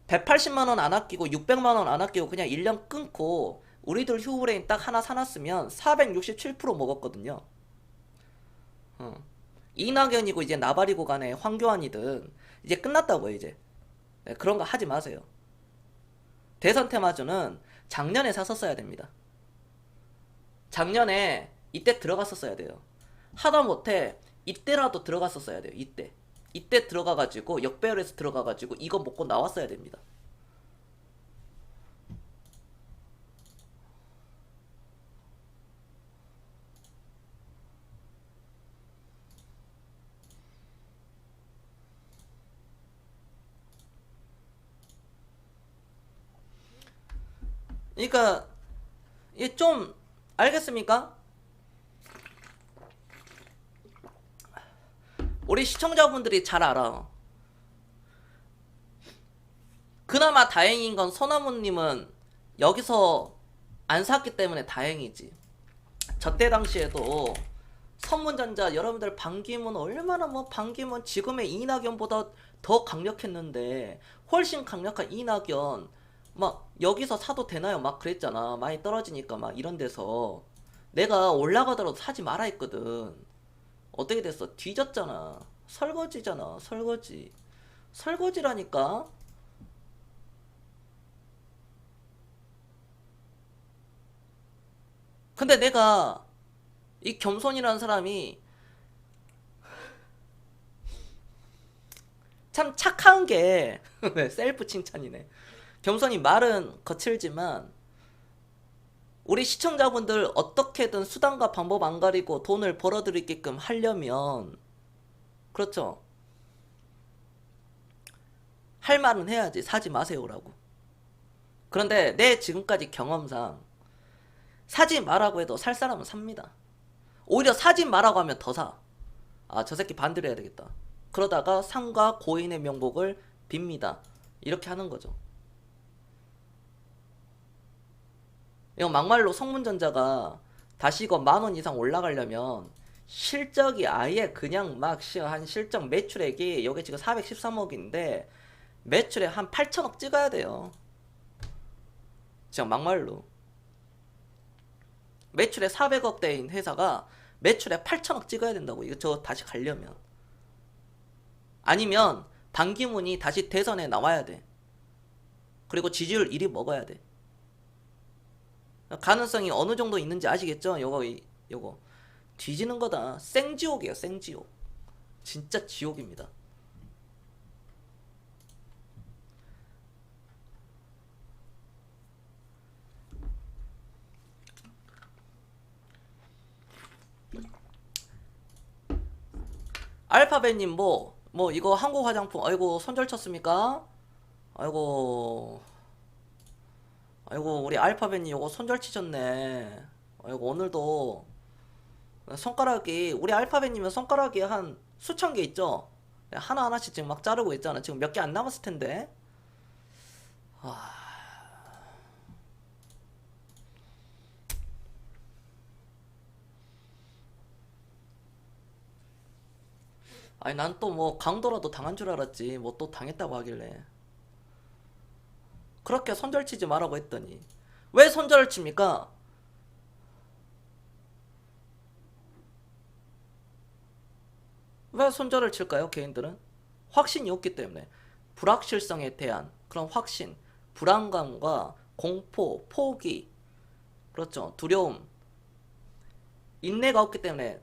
180만원 안 아끼고 600만원 안 아끼고 그냥 1년 끊고 우리들 휴브레인 딱 하나 사놨으면 467% 먹었거든요. 이낙연이고 이제 나발이고 간에 황교안이든 이제 끝났다고요. 이제 그런 거 하지 마세요. 대선 테마주는 작년에 샀었어야 됩니다. 작년에 이때 들어갔었어야 돼요. 하다못해 이때라도 들어갔었어야 돼요. 이때 들어가가지고 역배열에서 들어가가지고 이거 먹고 나왔어야 됩니다. 그러니까 이게 좀 알겠습니까? 우리 시청자분들이 잘 알아. 그나마 다행인 건 소나무님은 여기서 안 샀기 때문에 다행이지. 저때 당시에도 선문전자 여러분들 반기문 얼마나 반기문 지금의 이낙연보다 더 강력했는데 훨씬 강력한 이낙연 여기서 사도 되나요? 그랬잖아. 많이 떨어지니까 이런 데서 내가 올라가더라도 사지 마라 했거든. 어떻게 됐어? 뒤졌잖아. 설거지잖아. 설거지라니까. 근데 내가 이 겸손이라는 사람이 참 착한 게 네, 셀프 칭찬이네. 겸손히 말은 거칠지만 우리 시청자분들 어떻게든 수단과 방법 안 가리고 돈을 벌어들이게끔 하려면 그렇죠. 할 말은 해야지. 사지 마세요라고. 그런데 내 지금까지 경험상 사지 마라고 해도 살 사람은 삽니다. 오히려 사지 마라고 하면 더 사. 아, 저 새끼 반대로 해야 되겠다. 그러다가 상가 고인의 명복을 빕니다. 이렇게 하는 거죠. 이거 막말로 성문전자가 다시 이거 10,000원 이상 올라가려면 실적이 아예 그냥 막 한 실적 매출액이 여기 지금 413억인데 매출에 한 8천억 찍어야 돼요. 진짜 막말로. 매출에 400억대인 회사가 매출에 8천억 찍어야 된다고. 이거 저 다시 가려면. 아니면 반기문이 다시 대선에 나와야 돼. 그리고 지지율 1위 먹어야 돼. 가능성이 어느 정도 있는지 아시겠죠? 요거 뒤지는 거다. 생지옥이에요. 생지옥. 진짜 지옥입니다. 알파벳님 뭐 이거 한국 화장품 아이고 손절 쳤습니까? 아이고 우리 알파벳님 요거 손절 치셨네. 아이고 오늘도 손가락이 우리 알파벳님은 손가락이 한 수천 개 있죠? 하나하나씩 지금 막 자르고 있잖아. 지금 몇 개 안 남았을 텐데. 아니 난 또 뭐 강도라도 당한 줄 알았지. 뭐 또 당했다고 하길래. 그렇게 손절 치지 말라고 했더니 왜 손절을 칩니까? 왜 손절을 칠까요? 개인들은 확신이 없기 때문에. 불확실성에 대한 그런 확신, 불안감과 공포, 포기, 그렇죠, 두려움, 인내가 없기 때문에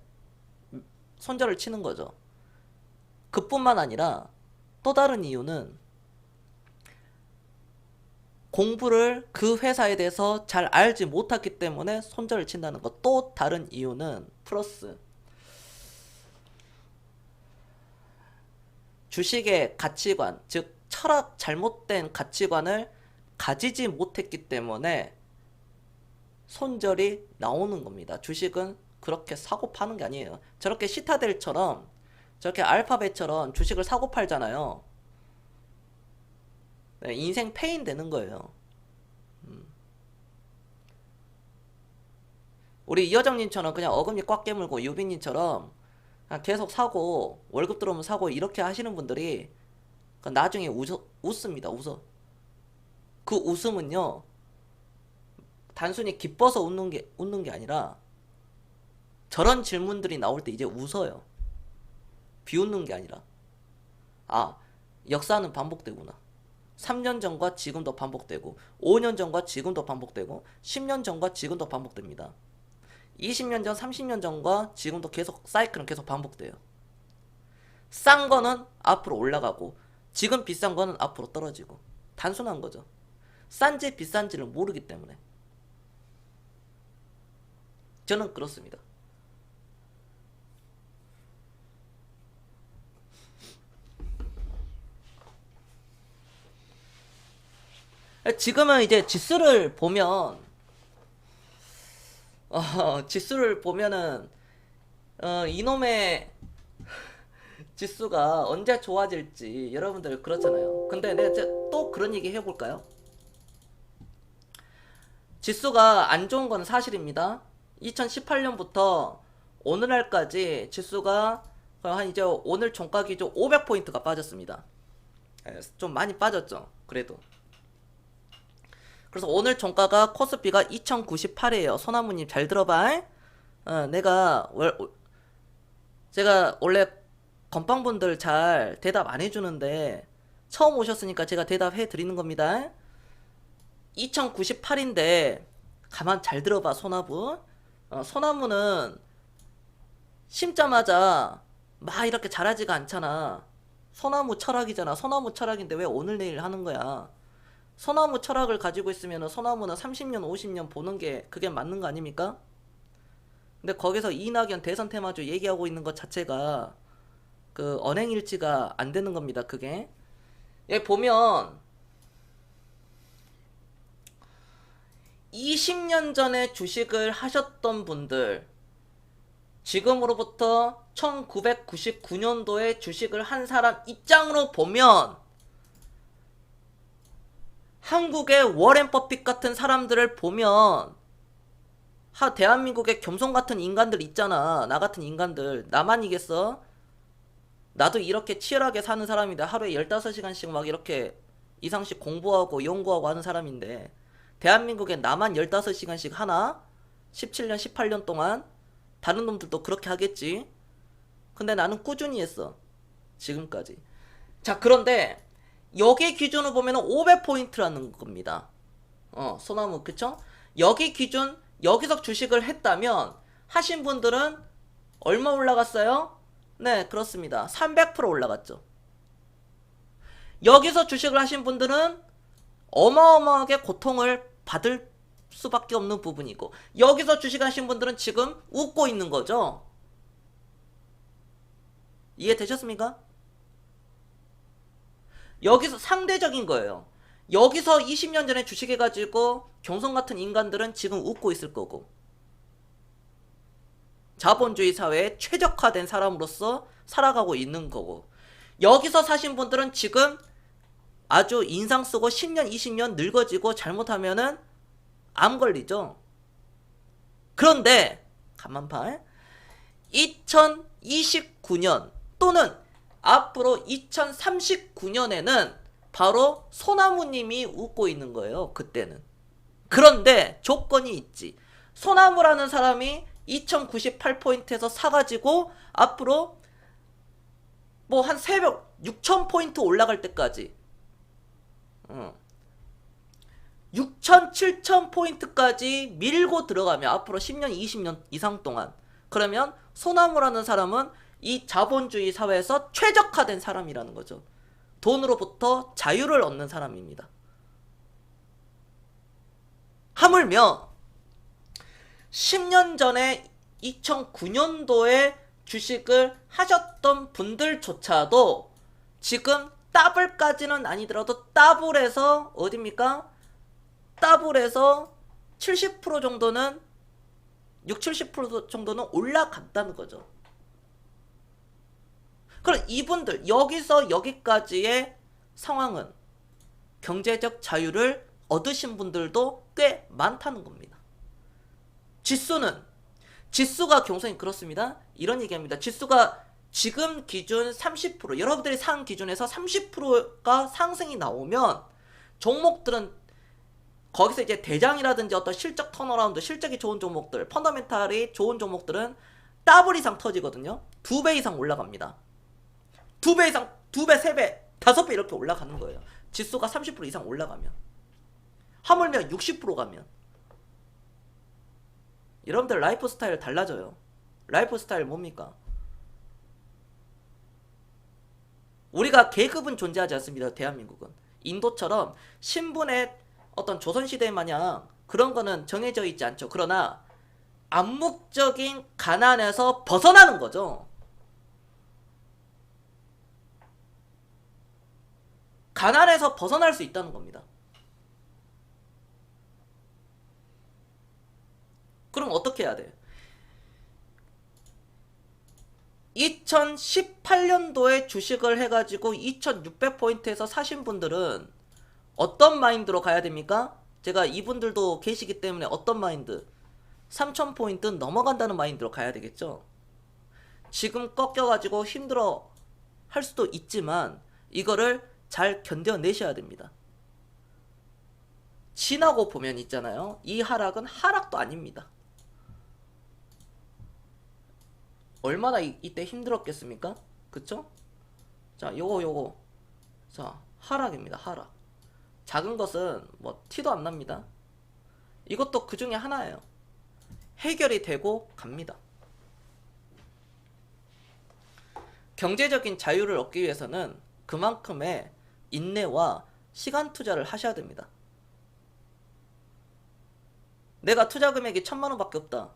손절을 치는 거죠. 그뿐만 아니라 또 다른 이유는 공부를 그 회사에 대해서 잘 알지 못했기 때문에 손절을 친다는 것. 또 다른 이유는 플러스 주식의 가치관, 즉 철학, 잘못된 가치관을 가지지 못했기 때문에 손절이 나오는 겁니다. 주식은 그렇게 사고 파는 게 아니에요. 저렇게 시타델처럼 저렇게 알파벳처럼 주식을 사고 팔잖아요. 네, 인생 패인 되는 거예요. 우리 이여정님처럼 그냥 어금니 꽉 깨물고 유빈님처럼 그냥 계속 사고 월급 들어오면 사고 이렇게 하시는 분들이 나중에 웃습니다. 웃어. 그 웃음은요 단순히 기뻐서 웃는 게 아니라 저런 질문들이 나올 때 이제 웃어요. 비웃는 게 아니라 아, 역사는 반복되구나. 3년 전과 지금도 반복되고 5년 전과 지금도 반복되고 10년 전과 지금도 반복됩니다. 20년 전, 30년 전과 지금도 계속 사이클은 계속 반복돼요. 싼 거는 앞으로 올라가고 지금 비싼 거는 앞으로 떨어지고. 단순한 거죠. 싼지 비싼지를 모르기 때문에. 저는 그렇습니다. 지금은 이제 지수를 보면 지수를 보면은 이놈의 지수가 언제 좋아질지 여러분들 그렇잖아요. 근데 내가 또 그런 얘기 해볼까요? 지수가 안 좋은 건 사실입니다. 2018년부터 오늘날까지 지수가 한 이제 오늘 종가 기준 500포인트가 빠졌습니다. 좀 많이 빠졌죠. 그래도. 그래서 오늘 종가가 코스피가 2098이에요. 소나무님 잘 들어봐. 제가 원래 건빵분들 잘 대답 안 해주는데 처음 오셨으니까 제가 대답해 드리는 겁니다. 2098인데 가만 잘 들어봐. 소나무. 소나무는 심자마자 막 이렇게 자라지가 않잖아. 소나무 철학이잖아. 소나무 철학인데 왜 오늘 내일 하는 거야? 소나무 철학을 가지고 있으면 소나무는 30년, 50년 보는 게 그게 맞는 거 아닙니까? 근데 거기서 이낙연 대선 테마주 얘기하고 있는 것 자체가 그 언행일치가 안 되는 겁니다. 그게. 예, 보면 20년 전에 주식을 하셨던 분들, 지금으로부터 1999년도에 주식을 한 사람 입장으로 보면 한국의 워렌 버핏 같은 사람들을 보면 대한민국의 겸손 같은 인간들 있잖아. 나 같은 인간들. 나만 이겠어? 나도 이렇게 치열하게 사는 사람인데 하루에 15시간씩 막 이렇게 이상씩 공부하고 연구하고 하는 사람인데 대한민국에 나만 15시간씩 하나? 17년, 18년 동안? 다른 놈들도 그렇게 하겠지? 근데 나는 꾸준히 했어. 지금까지. 자, 그런데 여기 기준으로 보면 500포인트라는 겁니다. 소나무, 그쵸? 여기 기준, 여기서 주식을 했다면 하신 분들은 얼마 올라갔어요? 네, 그렇습니다. 300% 올라갔죠. 여기서 주식을 하신 분들은 어마어마하게 고통을 받을 수밖에 없는 부분이고, 여기서 주식하신 분들은 지금 웃고 있는 거죠. 이해되셨습니까? 여기서 상대적인 거예요. 여기서 20년 전에 주식해가지고 경성 같은 인간들은 지금 웃고 있을 거고, 자본주의 사회에 최적화된 사람으로서 살아가고 있는 거고, 여기서 사신 분들은 지금 아주 인상 쓰고 10년, 20년 늙어지고 잘못하면은 암 걸리죠. 그런데 가만 봐. 2029년 또는 앞으로 2039년에는 바로 소나무님이 웃고 있는 거예요. 그때는. 그런데 조건이 있지. 소나무라는 사람이 2098포인트에서 사가지고 앞으로 뭐 한 6000포인트 올라갈 때까지 6000, 7000포인트까지 밀고 들어가면 앞으로 10년, 20년 이상 동안, 그러면 소나무라는 사람은 이 자본주의 사회에서 최적화된 사람이라는 거죠. 돈으로부터 자유를 얻는 사람입니다. 하물며 10년 전에 2009년도에 주식을 하셨던 분들조차도 지금 더블까지는 아니더라도 더블에서 어딥니까? 더블에서 70% 정도는 70% 정도는 올라갔다는 거죠. 그럼 이분들 여기서 여기까지의 상황은 경제적 자유를 얻으신 분들도 꽤 많다는 겁니다. 지수가 경성이 그렇습니다. 이런 얘기합니다. 지수가 지금 기준 30%, 여러분들이 산 기준에서 30%가 상승이 나오면 종목들은 거기서 이제 대장이라든지 어떤 실적 턴어라운드, 실적이 좋은 종목들, 펀더멘탈이 좋은 종목들은 더블 이상 터지거든요. 2배 이상 올라갑니다. 2배 이상, 2배, 3배, 5배 이렇게 올라가는 거예요. 지수가 30% 이상 올라가면. 하물며 60% 가면. 여러분들 라이프 스타일 달라져요. 라이프 스타일 뭡니까? 우리가 계급은 존재하지 않습니다. 대한민국은. 인도처럼 신분의 어떤 조선시대 마냥 그런 거는 정해져 있지 않죠. 그러나 암묵적인 가난에서 벗어나는 거죠. 가난에서 벗어날 수 있다는 겁니다. 그럼 어떻게 해야 돼? 2018년도에 주식을 해가지고 2600포인트에서 사신 분들은 어떤 마인드로 가야 됩니까? 제가 이분들도 계시기 때문에 어떤 마인드? 3000포인트 넘어간다는 마인드로 가야 되겠죠? 지금 꺾여가지고 힘들어 할 수도 있지만 이거를 잘 견뎌내셔야 됩니다. 지나고 보면 있잖아요. 이 하락은 하락도 아닙니다. 얼마나 이때 힘들었겠습니까? 그쵸? 자, 요거. 자, 하락입니다. 하락. 작은 것은 뭐 티도 안 납니다. 이것도 그 중에 하나예요. 해결이 되고 갑니다. 경제적인 자유를 얻기 위해서는 그만큼의 인내와 시간 투자를 하셔야 됩니다. 내가 투자 금액이 1000만 원밖에 없다.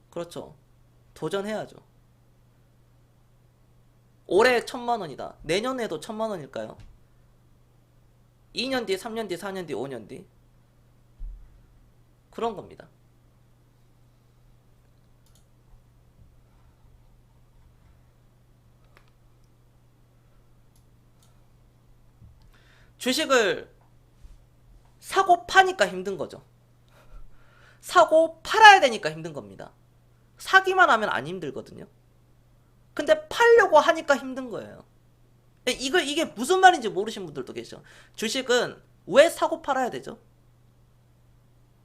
그렇죠. 도전해야죠. 올해 1000만 원이다. 내년에도 1000만 원일까요? 2년 뒤, 3년 뒤, 4년 뒤, 5년 뒤. 그런 겁니다. 주식을 사고 파니까 힘든 거죠. 사고 팔아야 되니까 힘든 겁니다. 사기만 하면 안 힘들거든요. 근데 팔려고 하니까 힘든 거예요. 이게 무슨 말인지 모르시는 분들도 계셔. 주식은 왜 사고 팔아야 되죠?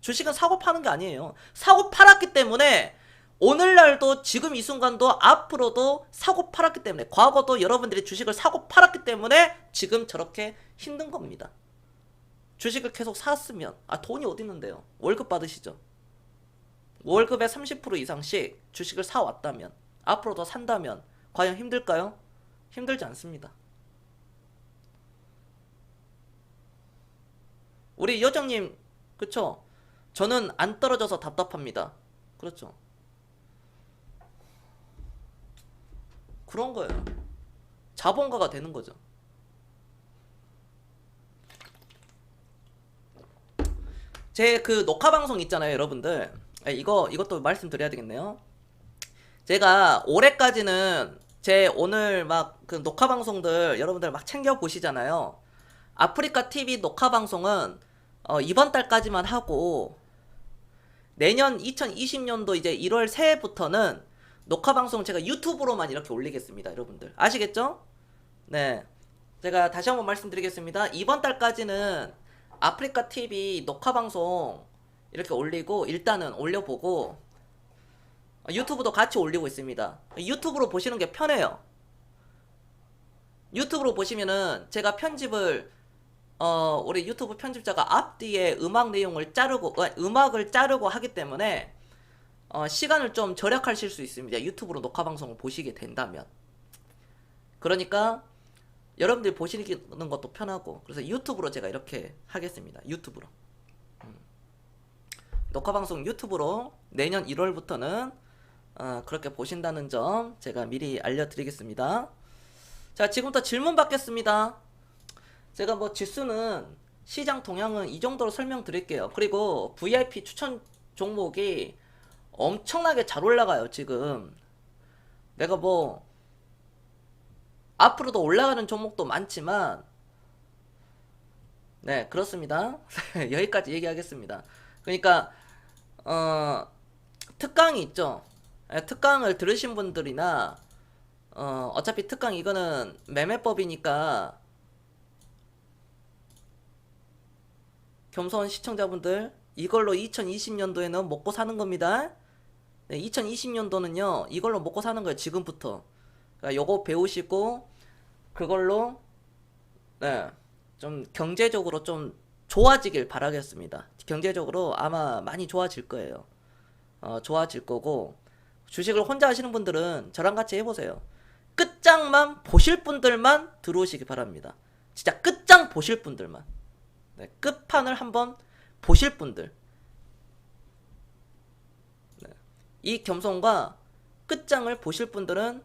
주식은 사고 파는 게 아니에요. 사고 팔았기 때문에 오늘날도 지금 이 순간도 앞으로도 사고 팔았기 때문에, 과거도 여러분들이 주식을 사고 팔았기 때문에 지금 저렇게 힘든 겁니다. 주식을 계속 샀으면 돈이 어디 있는데요? 월급 받으시죠? 월급의 30% 이상씩 주식을 사왔다면, 앞으로 더 산다면 과연 힘들까요? 힘들지 않습니다. 우리 여정님, 그쵸? 저는 안 떨어져서 답답합니다. 그렇죠? 그런 거예요. 자본가가 되는 거죠. 제 그 녹화 방송 있잖아요, 여러분들. 이것도 말씀드려야 되겠네요. 제가 올해까지는 제 오늘 막 그 녹화 방송들 여러분들 막 챙겨 보시잖아요. 아프리카 TV 녹화 방송은 이번 달까지만 하고, 내년 2020년도 이제 1월 새해부터는 녹화 방송 제가 유튜브로만 이렇게 올리겠습니다, 여러분들. 아시겠죠? 네. 제가 다시 한번 말씀드리겠습니다. 이번 달까지는 아프리카 TV 녹화 방송 이렇게 올리고, 일단은 올려보고, 유튜브도 같이 올리고 있습니다. 유튜브로 보시는 게 편해요. 유튜브로 보시면은 제가 편집을 우리 유튜브 편집자가 앞뒤에 음악 내용을 자르고, 음악을 자르고 하기 때문에 시간을 좀 절약하실 수 있습니다. 유튜브로 녹화 방송을 보시게 된다면. 그러니까 여러분들이 보시는 것도 편하고, 그래서 유튜브로 제가 이렇게 하겠습니다. 유튜브로. 녹화 방송 유튜브로 내년 1월부터는 그렇게 보신다는 점 제가 미리 알려드리겠습니다. 자, 지금부터 질문 받겠습니다. 제가 뭐 지수는, 시장 동향은 이 정도로 설명드릴게요. 그리고 VIP 추천 종목이 엄청나게 잘 올라가요, 지금. 내가 뭐 앞으로도 올라가는 종목도 많지만, 네, 그렇습니다. 여기까지 얘기하겠습니다. 그러니까 특강이 있죠. 특강을 들으신 분들이나, 어차피 특강 이거는 매매법이니까, 겸손 시청자분들, 이걸로 2020년도에는 먹고 사는 겁니다. 네, 2020년도는요 이걸로 먹고 사는 거예요, 지금부터. 그러니까 요거 배우시고 그걸로 좀 경제적으로 좀 좋아지길 바라겠습니다. 경제적으로 아마 많이 좋아질 거예요. 좋아질 거고, 주식을 혼자 하시는 분들은 저랑 같이 해보세요. 끝장만 보실 분들만 들어오시기 바랍니다. 진짜 끝장 보실 분들만. 네, 끝판을 한번 보실 분들. 네, 이 겸손과 끝장을 보실 분들은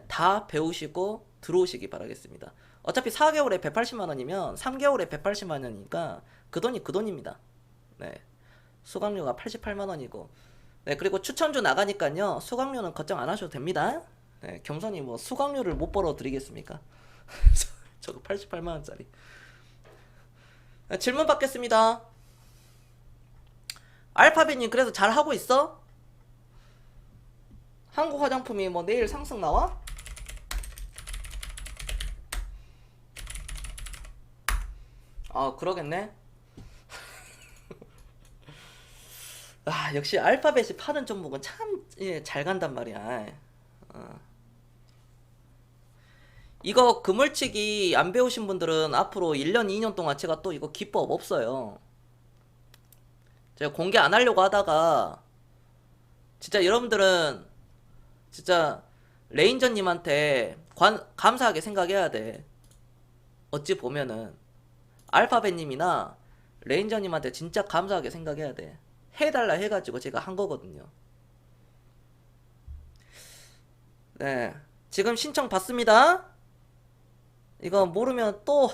다 배우시고 들어오시기 바라겠습니다. 어차피 4개월에 180만원이면 3개월에 180만원이니까 그 돈이 그 돈입니다. 네, 수강료가 88만원이고, 네, 그리고 추천주 나가니까요 수강료는 걱정 안 하셔도 됩니다. 네, 겸손히 뭐 수강료를 못 벌어 드리겠습니까? 저거 88만원짜리. 네, 질문 받겠습니다. 알파벳님, 그래서 잘 하고 있어? 한국 화장품이 뭐 내일 상승 나와? 그러겠네. 역시 알파벳이 파는 종목은 참 잘 간단 말이야. 이거 그물치기 안 배우신 분들은 앞으로 1년 2년 동안 제가 또 이거 기법 없어요. 제가 공개 안 하려고 하다가 진짜 여러분들은 진짜 레인저님한테 감사하게 생각해야 돼. 어찌 보면은 알파벳님이나 레인저님한테 진짜 감사하게 생각해야 돼. 해달라 해가지고 제가 한 거거든요. 네, 지금 신청 받습니다. 이거 모르면 또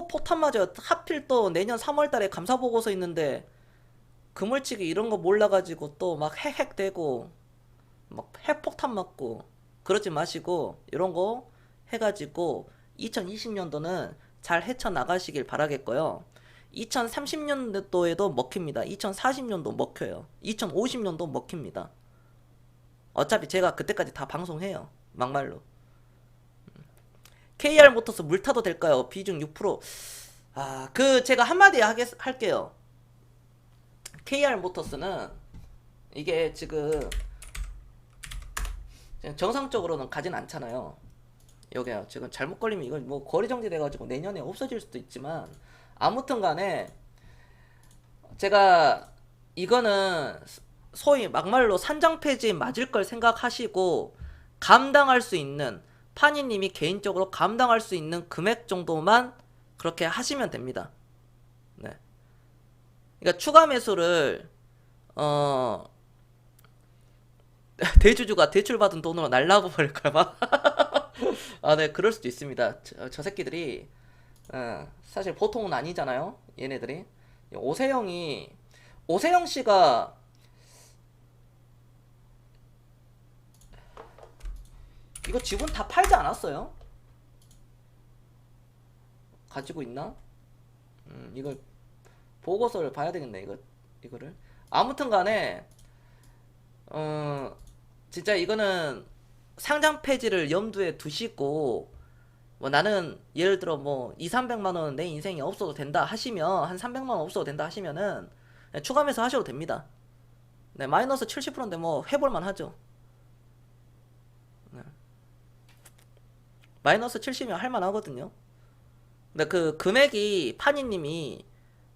포탄 맞아요. 하필 또 내년 3월달에 감사보고서 있는데 그물치기 이런 거 몰라가지고 또 막 핵핵대고 막 핵폭탄 맞고 그러지 마시고 이런 거 해가지고 2020년도는 잘 헤쳐나가시길 바라겠고요. 2030년도에도 먹힙니다. 2040년도 먹혀요. 2050년도 먹힙니다. 어차피 제가 그때까지 다 방송해요. 막말로. KR 모터스 물 타도 될까요? 비중 6%. 제가 한마디 할게요. KR 모터스는 이게 지금 정상적으로는 가진 않잖아요. 여기요. 지금 잘못 걸리면 이건 뭐 거리 정지돼가지고 내년에 없어질 수도 있지만 아무튼 간에 제가 이거는 소위 막말로 산정 폐지 맞을 걸 생각하시고 감당할 수 있는 파니님이 개인적으로 감당할 수 있는 금액 정도만 그렇게 하시면 됩니다. 네. 그러니까 추가 매수를 대주주가 대출받은 돈으로 날라고 버릴까봐. 네, 그럴 수도 있습니다. 저 새끼들이 사실 보통은 아니잖아요. 얘네들이. 오세영 씨가 이거 지분 다 팔지 않았어요? 가지고 있나? 이걸 보고서를 봐야 되겠네. 이거를. 아무튼 간에 진짜 이거는 상장 폐지를 염두에 두시고 뭐 나는 예를 들어 뭐 2,300만 원 내 인생에 없어도 된다 하시면 한 300만 원 없어도 된다 하시면은 추가 매수 하셔도 됩니다. 네, 마이너스 70%인데 뭐 해볼만 하죠. 네. 마이너스 70이면 할만 하거든요. 근데 그 금액이 파니님이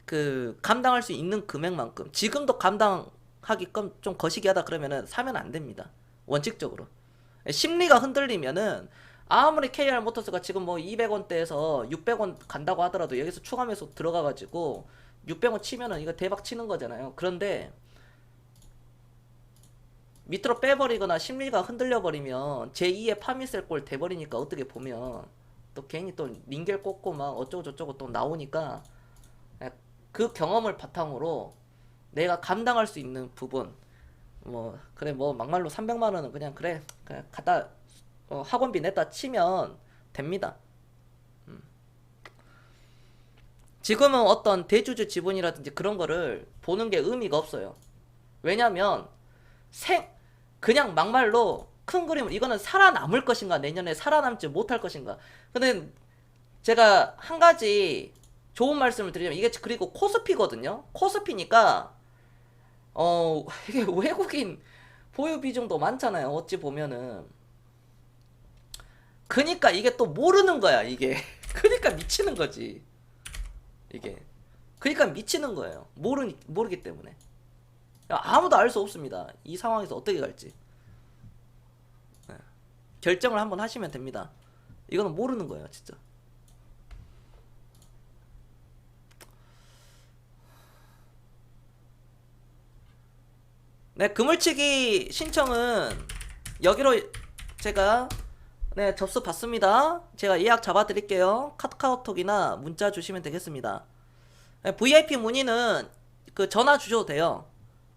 그 감당할 수 있는 금액만큼 지금도 감당하기끔 좀 거시기하다 그러면은 사면 안 됩니다. 원칙적으로. 심리가 흔들리면은 아무리 KR 모터스가 지금 뭐 200원대에서 600원 간다고 하더라도 여기서 추가 매수 들어가가지고 600원 치면은 이거 대박 치는 거잖아요. 그런데 밑으로 빼버리거나 심리가 흔들려버리면 제2의 파미셀 꼴 돼버리니까 어떻게 보면 또 괜히 또 링겔 꽂고 막 어쩌고 저쩌고 또 나오니까 그 경험을 바탕으로 내가 감당할 수 있는 부분 뭐 그래 뭐 막말로 300만 원은 그냥 그래 갖다 학원비 냈다 치면 됩니다. 지금은 어떤 대주주 지분이라든지 그런 거를 보는 게 의미가 없어요. 왜냐면 그냥 막말로 큰 그림을 이거는 살아남을 것인가 내년에 살아남지 못할 것인가. 근데 제가 한 가지 좋은 말씀을 드리자면 이게 그리고 코스피거든요. 코스피니까 이게 외국인 보유 비중도 많잖아요. 어찌 보면은. 그니까 이게 또 모르는 거야, 이게. 그니까 미치는 거지. 이게. 그니까 미치는 거예요. 모르기 때문에. 아무도 알 수 없습니다. 이 상황에서 어떻게 갈지. 네. 결정을 한번 하시면 됩니다. 이거는 모르는 거예요, 진짜. 네, 그물치기 신청은 여기로 제가 네, 접수 받습니다. 제가 예약 잡아드릴게요. 카카오톡이나 문자 주시면 되겠습니다. 네, VIP 문의는 그 전화 주셔도 돼요.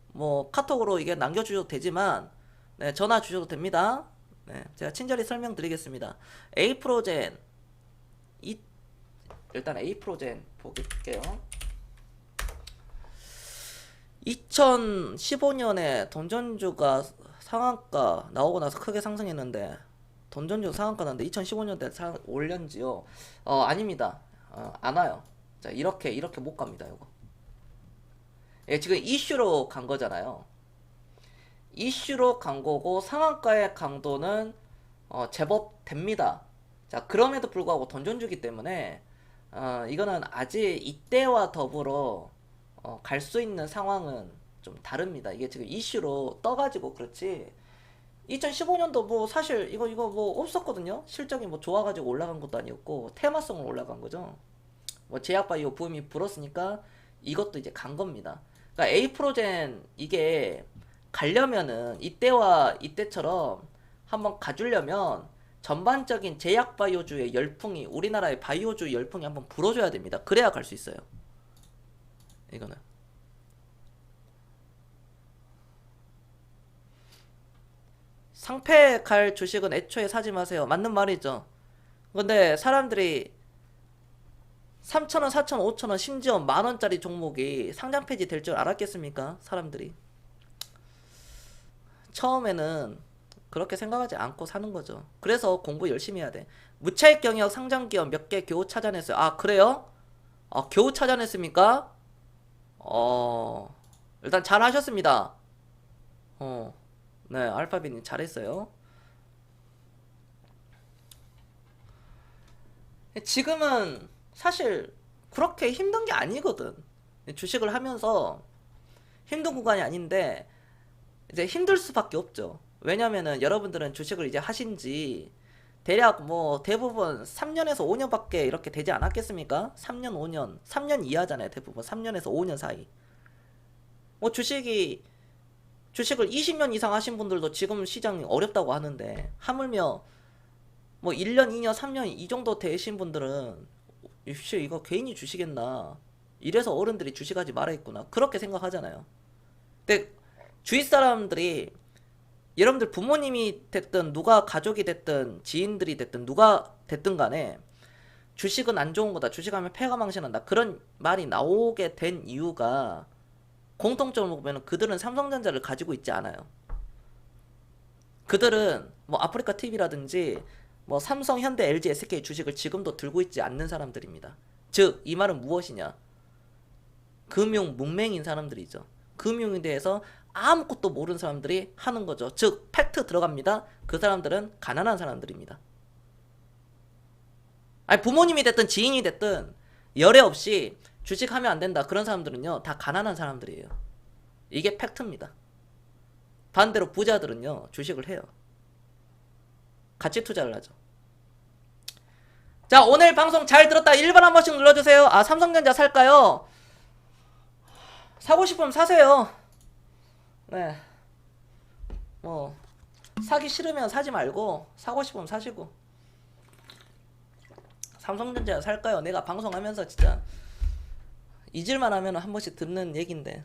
뭐 카톡으로 이게 남겨주셔도 되지만 네, 전화 주셔도 됩니다. 네, 제가 친절히 설명드리겠습니다. A프로젠 일단 A프로젠 볼게요. 2015년에 돈전주가 상한가 나오고 나서 크게 상승했는데 돈전주 상한가 났는데 2015년대 올렸지요? 아닙니다. 안 와요. 자, 이렇게 못 갑니다. 요거. 예, 지금 이슈로 간 거잖아요. 이슈로 간 거고 상한가의 강도는 제법 됩니다. 자, 그럼에도 불구하고 돈전주기 때문에 이거는 아직 이때와 더불어 갈 수 있는 상황은 좀 다릅니다. 이게 지금 이슈로 떠가지고 그렇지. 2015년도 뭐 사실 이거 뭐 없었거든요. 실적이 뭐 좋아가지고 올라간 것도 아니었고 테마성으로 올라간 거죠. 뭐 제약바이오 붐이 불었으니까 이것도 이제 간 겁니다. 그러니까 에이프로젠 이게 가려면은 이때와 이때처럼 한번 가주려면 전반적인 제약바이오주의 열풍이 우리나라의 바이오주 열풍이 한번 불어줘야 됩니다. 그래야 갈 수 있어요. 이거는 상패 갈 주식은 애초에 사지 마세요. 맞는 말이죠. 근데 사람들이 3,000원, 4,000원, 5,000원, 심지어 만원짜리 종목이 상장 폐지 될 줄 알았겠습니까? 사람들이. 처음에는 그렇게 생각하지 않고 사는 거죠. 그래서 공부 열심히 해야 돼. 무차익 경영 상장 기업 몇 개 겨우 찾아냈어요. 아, 그래요? 겨우 찾아냈습니까? 일단 잘 하셨습니다. 네, 알파비님 잘했어요. 지금은 사실 그렇게 힘든 게 아니거든. 주식을 하면서 힘든 구간이 아닌데 이제 힘들 수밖에 없죠. 왜냐면은 여러분들은 주식을 이제 하신지 대략 뭐 대부분 3년에서 5년밖에 이렇게 되지 않았겠습니까? 3년, 5년, 3년 이하잖아요. 대부분 3년에서 5년 사이. 뭐 주식을 20년 이상 하신 분들도 지금 시장이 어렵다고 하는데 하물며 뭐 1년, 2년, 3년 이 정도 되신 분들은 이거 괜히 주식했나, 이래서 어른들이 주식하지 말아 했구나, 그렇게 생각하잖아요. 근데 주위 사람들이, 여러분들 부모님이 됐든 누가 가족이 됐든 지인들이 됐든 누가 됐든 간에 주식은 안 좋은 거다, 주식하면 폐가 망신한다, 그런 말이 나오게 된 이유가 공통점으로 보면 그들은 삼성전자를 가지고 있지 않아요. 그들은 뭐 아프리카 TV라든지 뭐 삼성, 현대, LG, SK 주식을 지금도 들고 있지 않는 사람들입니다. 즉, 이 말은 무엇이냐? 금융 문맹인 사람들이죠. 금융에 대해서 아무것도 모르는 사람들이 하는 거죠. 즉, 팩트 들어갑니다. 그 사람들은 가난한 사람들입니다. 아니, 부모님이 됐든 지인이 됐든 열애 없이 주식하면 안 된다, 그런 사람들은요 다 가난한 사람들이에요. 이게 팩트입니다. 반대로 부자들은요 주식을 해요. 가치 투자를 하죠. 자, 오늘 방송 잘 들었다 1번 한 번씩 눌러주세요. 아, 삼성전자 살까요? 사고 싶으면 사세요. 네, 뭐 사기 싫으면 사지 말고 사고 싶으면 사시고. 삼성전자 살까요? 내가 방송하면서 진짜 잊을만 하면 한 번씩 듣는 얘긴데.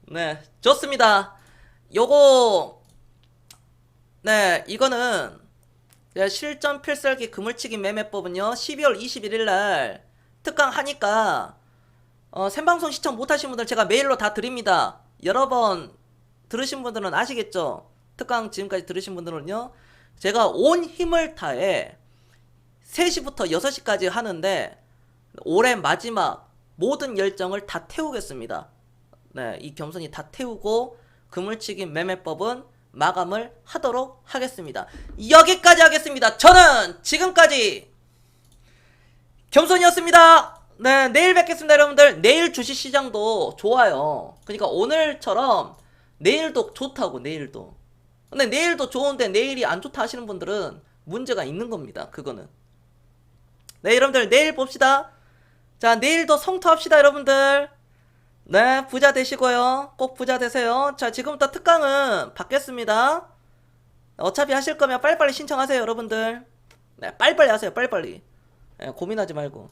네, 좋습니다. 요거, 네, 이거는 실전 필살기 그물치기 매매법은요 12월 21일날 특강 하니까 생방송 시청 못하신 분들 제가 메일로 다 드립니다. 여러 번 들으신 분들은 아시겠죠? 특강 지금까지 들으신 분들은요 제가 온 힘을 다해 3시부터 6시까지 하는데 올해 마지막 모든 열정을 다 태우겠습니다. 네, 이 겸손히 다 태우고 그물치기 매매법은 마감을 하도록 하겠습니다. 여기까지 하겠습니다. 저는 지금까지 겸손이었습니다. 네, 내일 뵙겠습니다, 여러분들. 내일 주식시장도 좋아요. 그러니까 오늘처럼 내일도 좋다고, 내일도. 근데 내일도 좋은데 내일이 안 좋다 하시는 분들은 문제가 있는 겁니다. 그거는. 네, 여러분들 내일 봅시다. 자, 내일도 성투합시다, 여러분들. 네, 부자 되시고요. 꼭 부자 되세요. 자, 지금부터 특강은 받겠습니다. 어차피 하실 거면 빨리빨리 신청하세요, 여러분들. 네, 빨리빨리 하세요, 빨리빨리. 네, 고민하지 말고.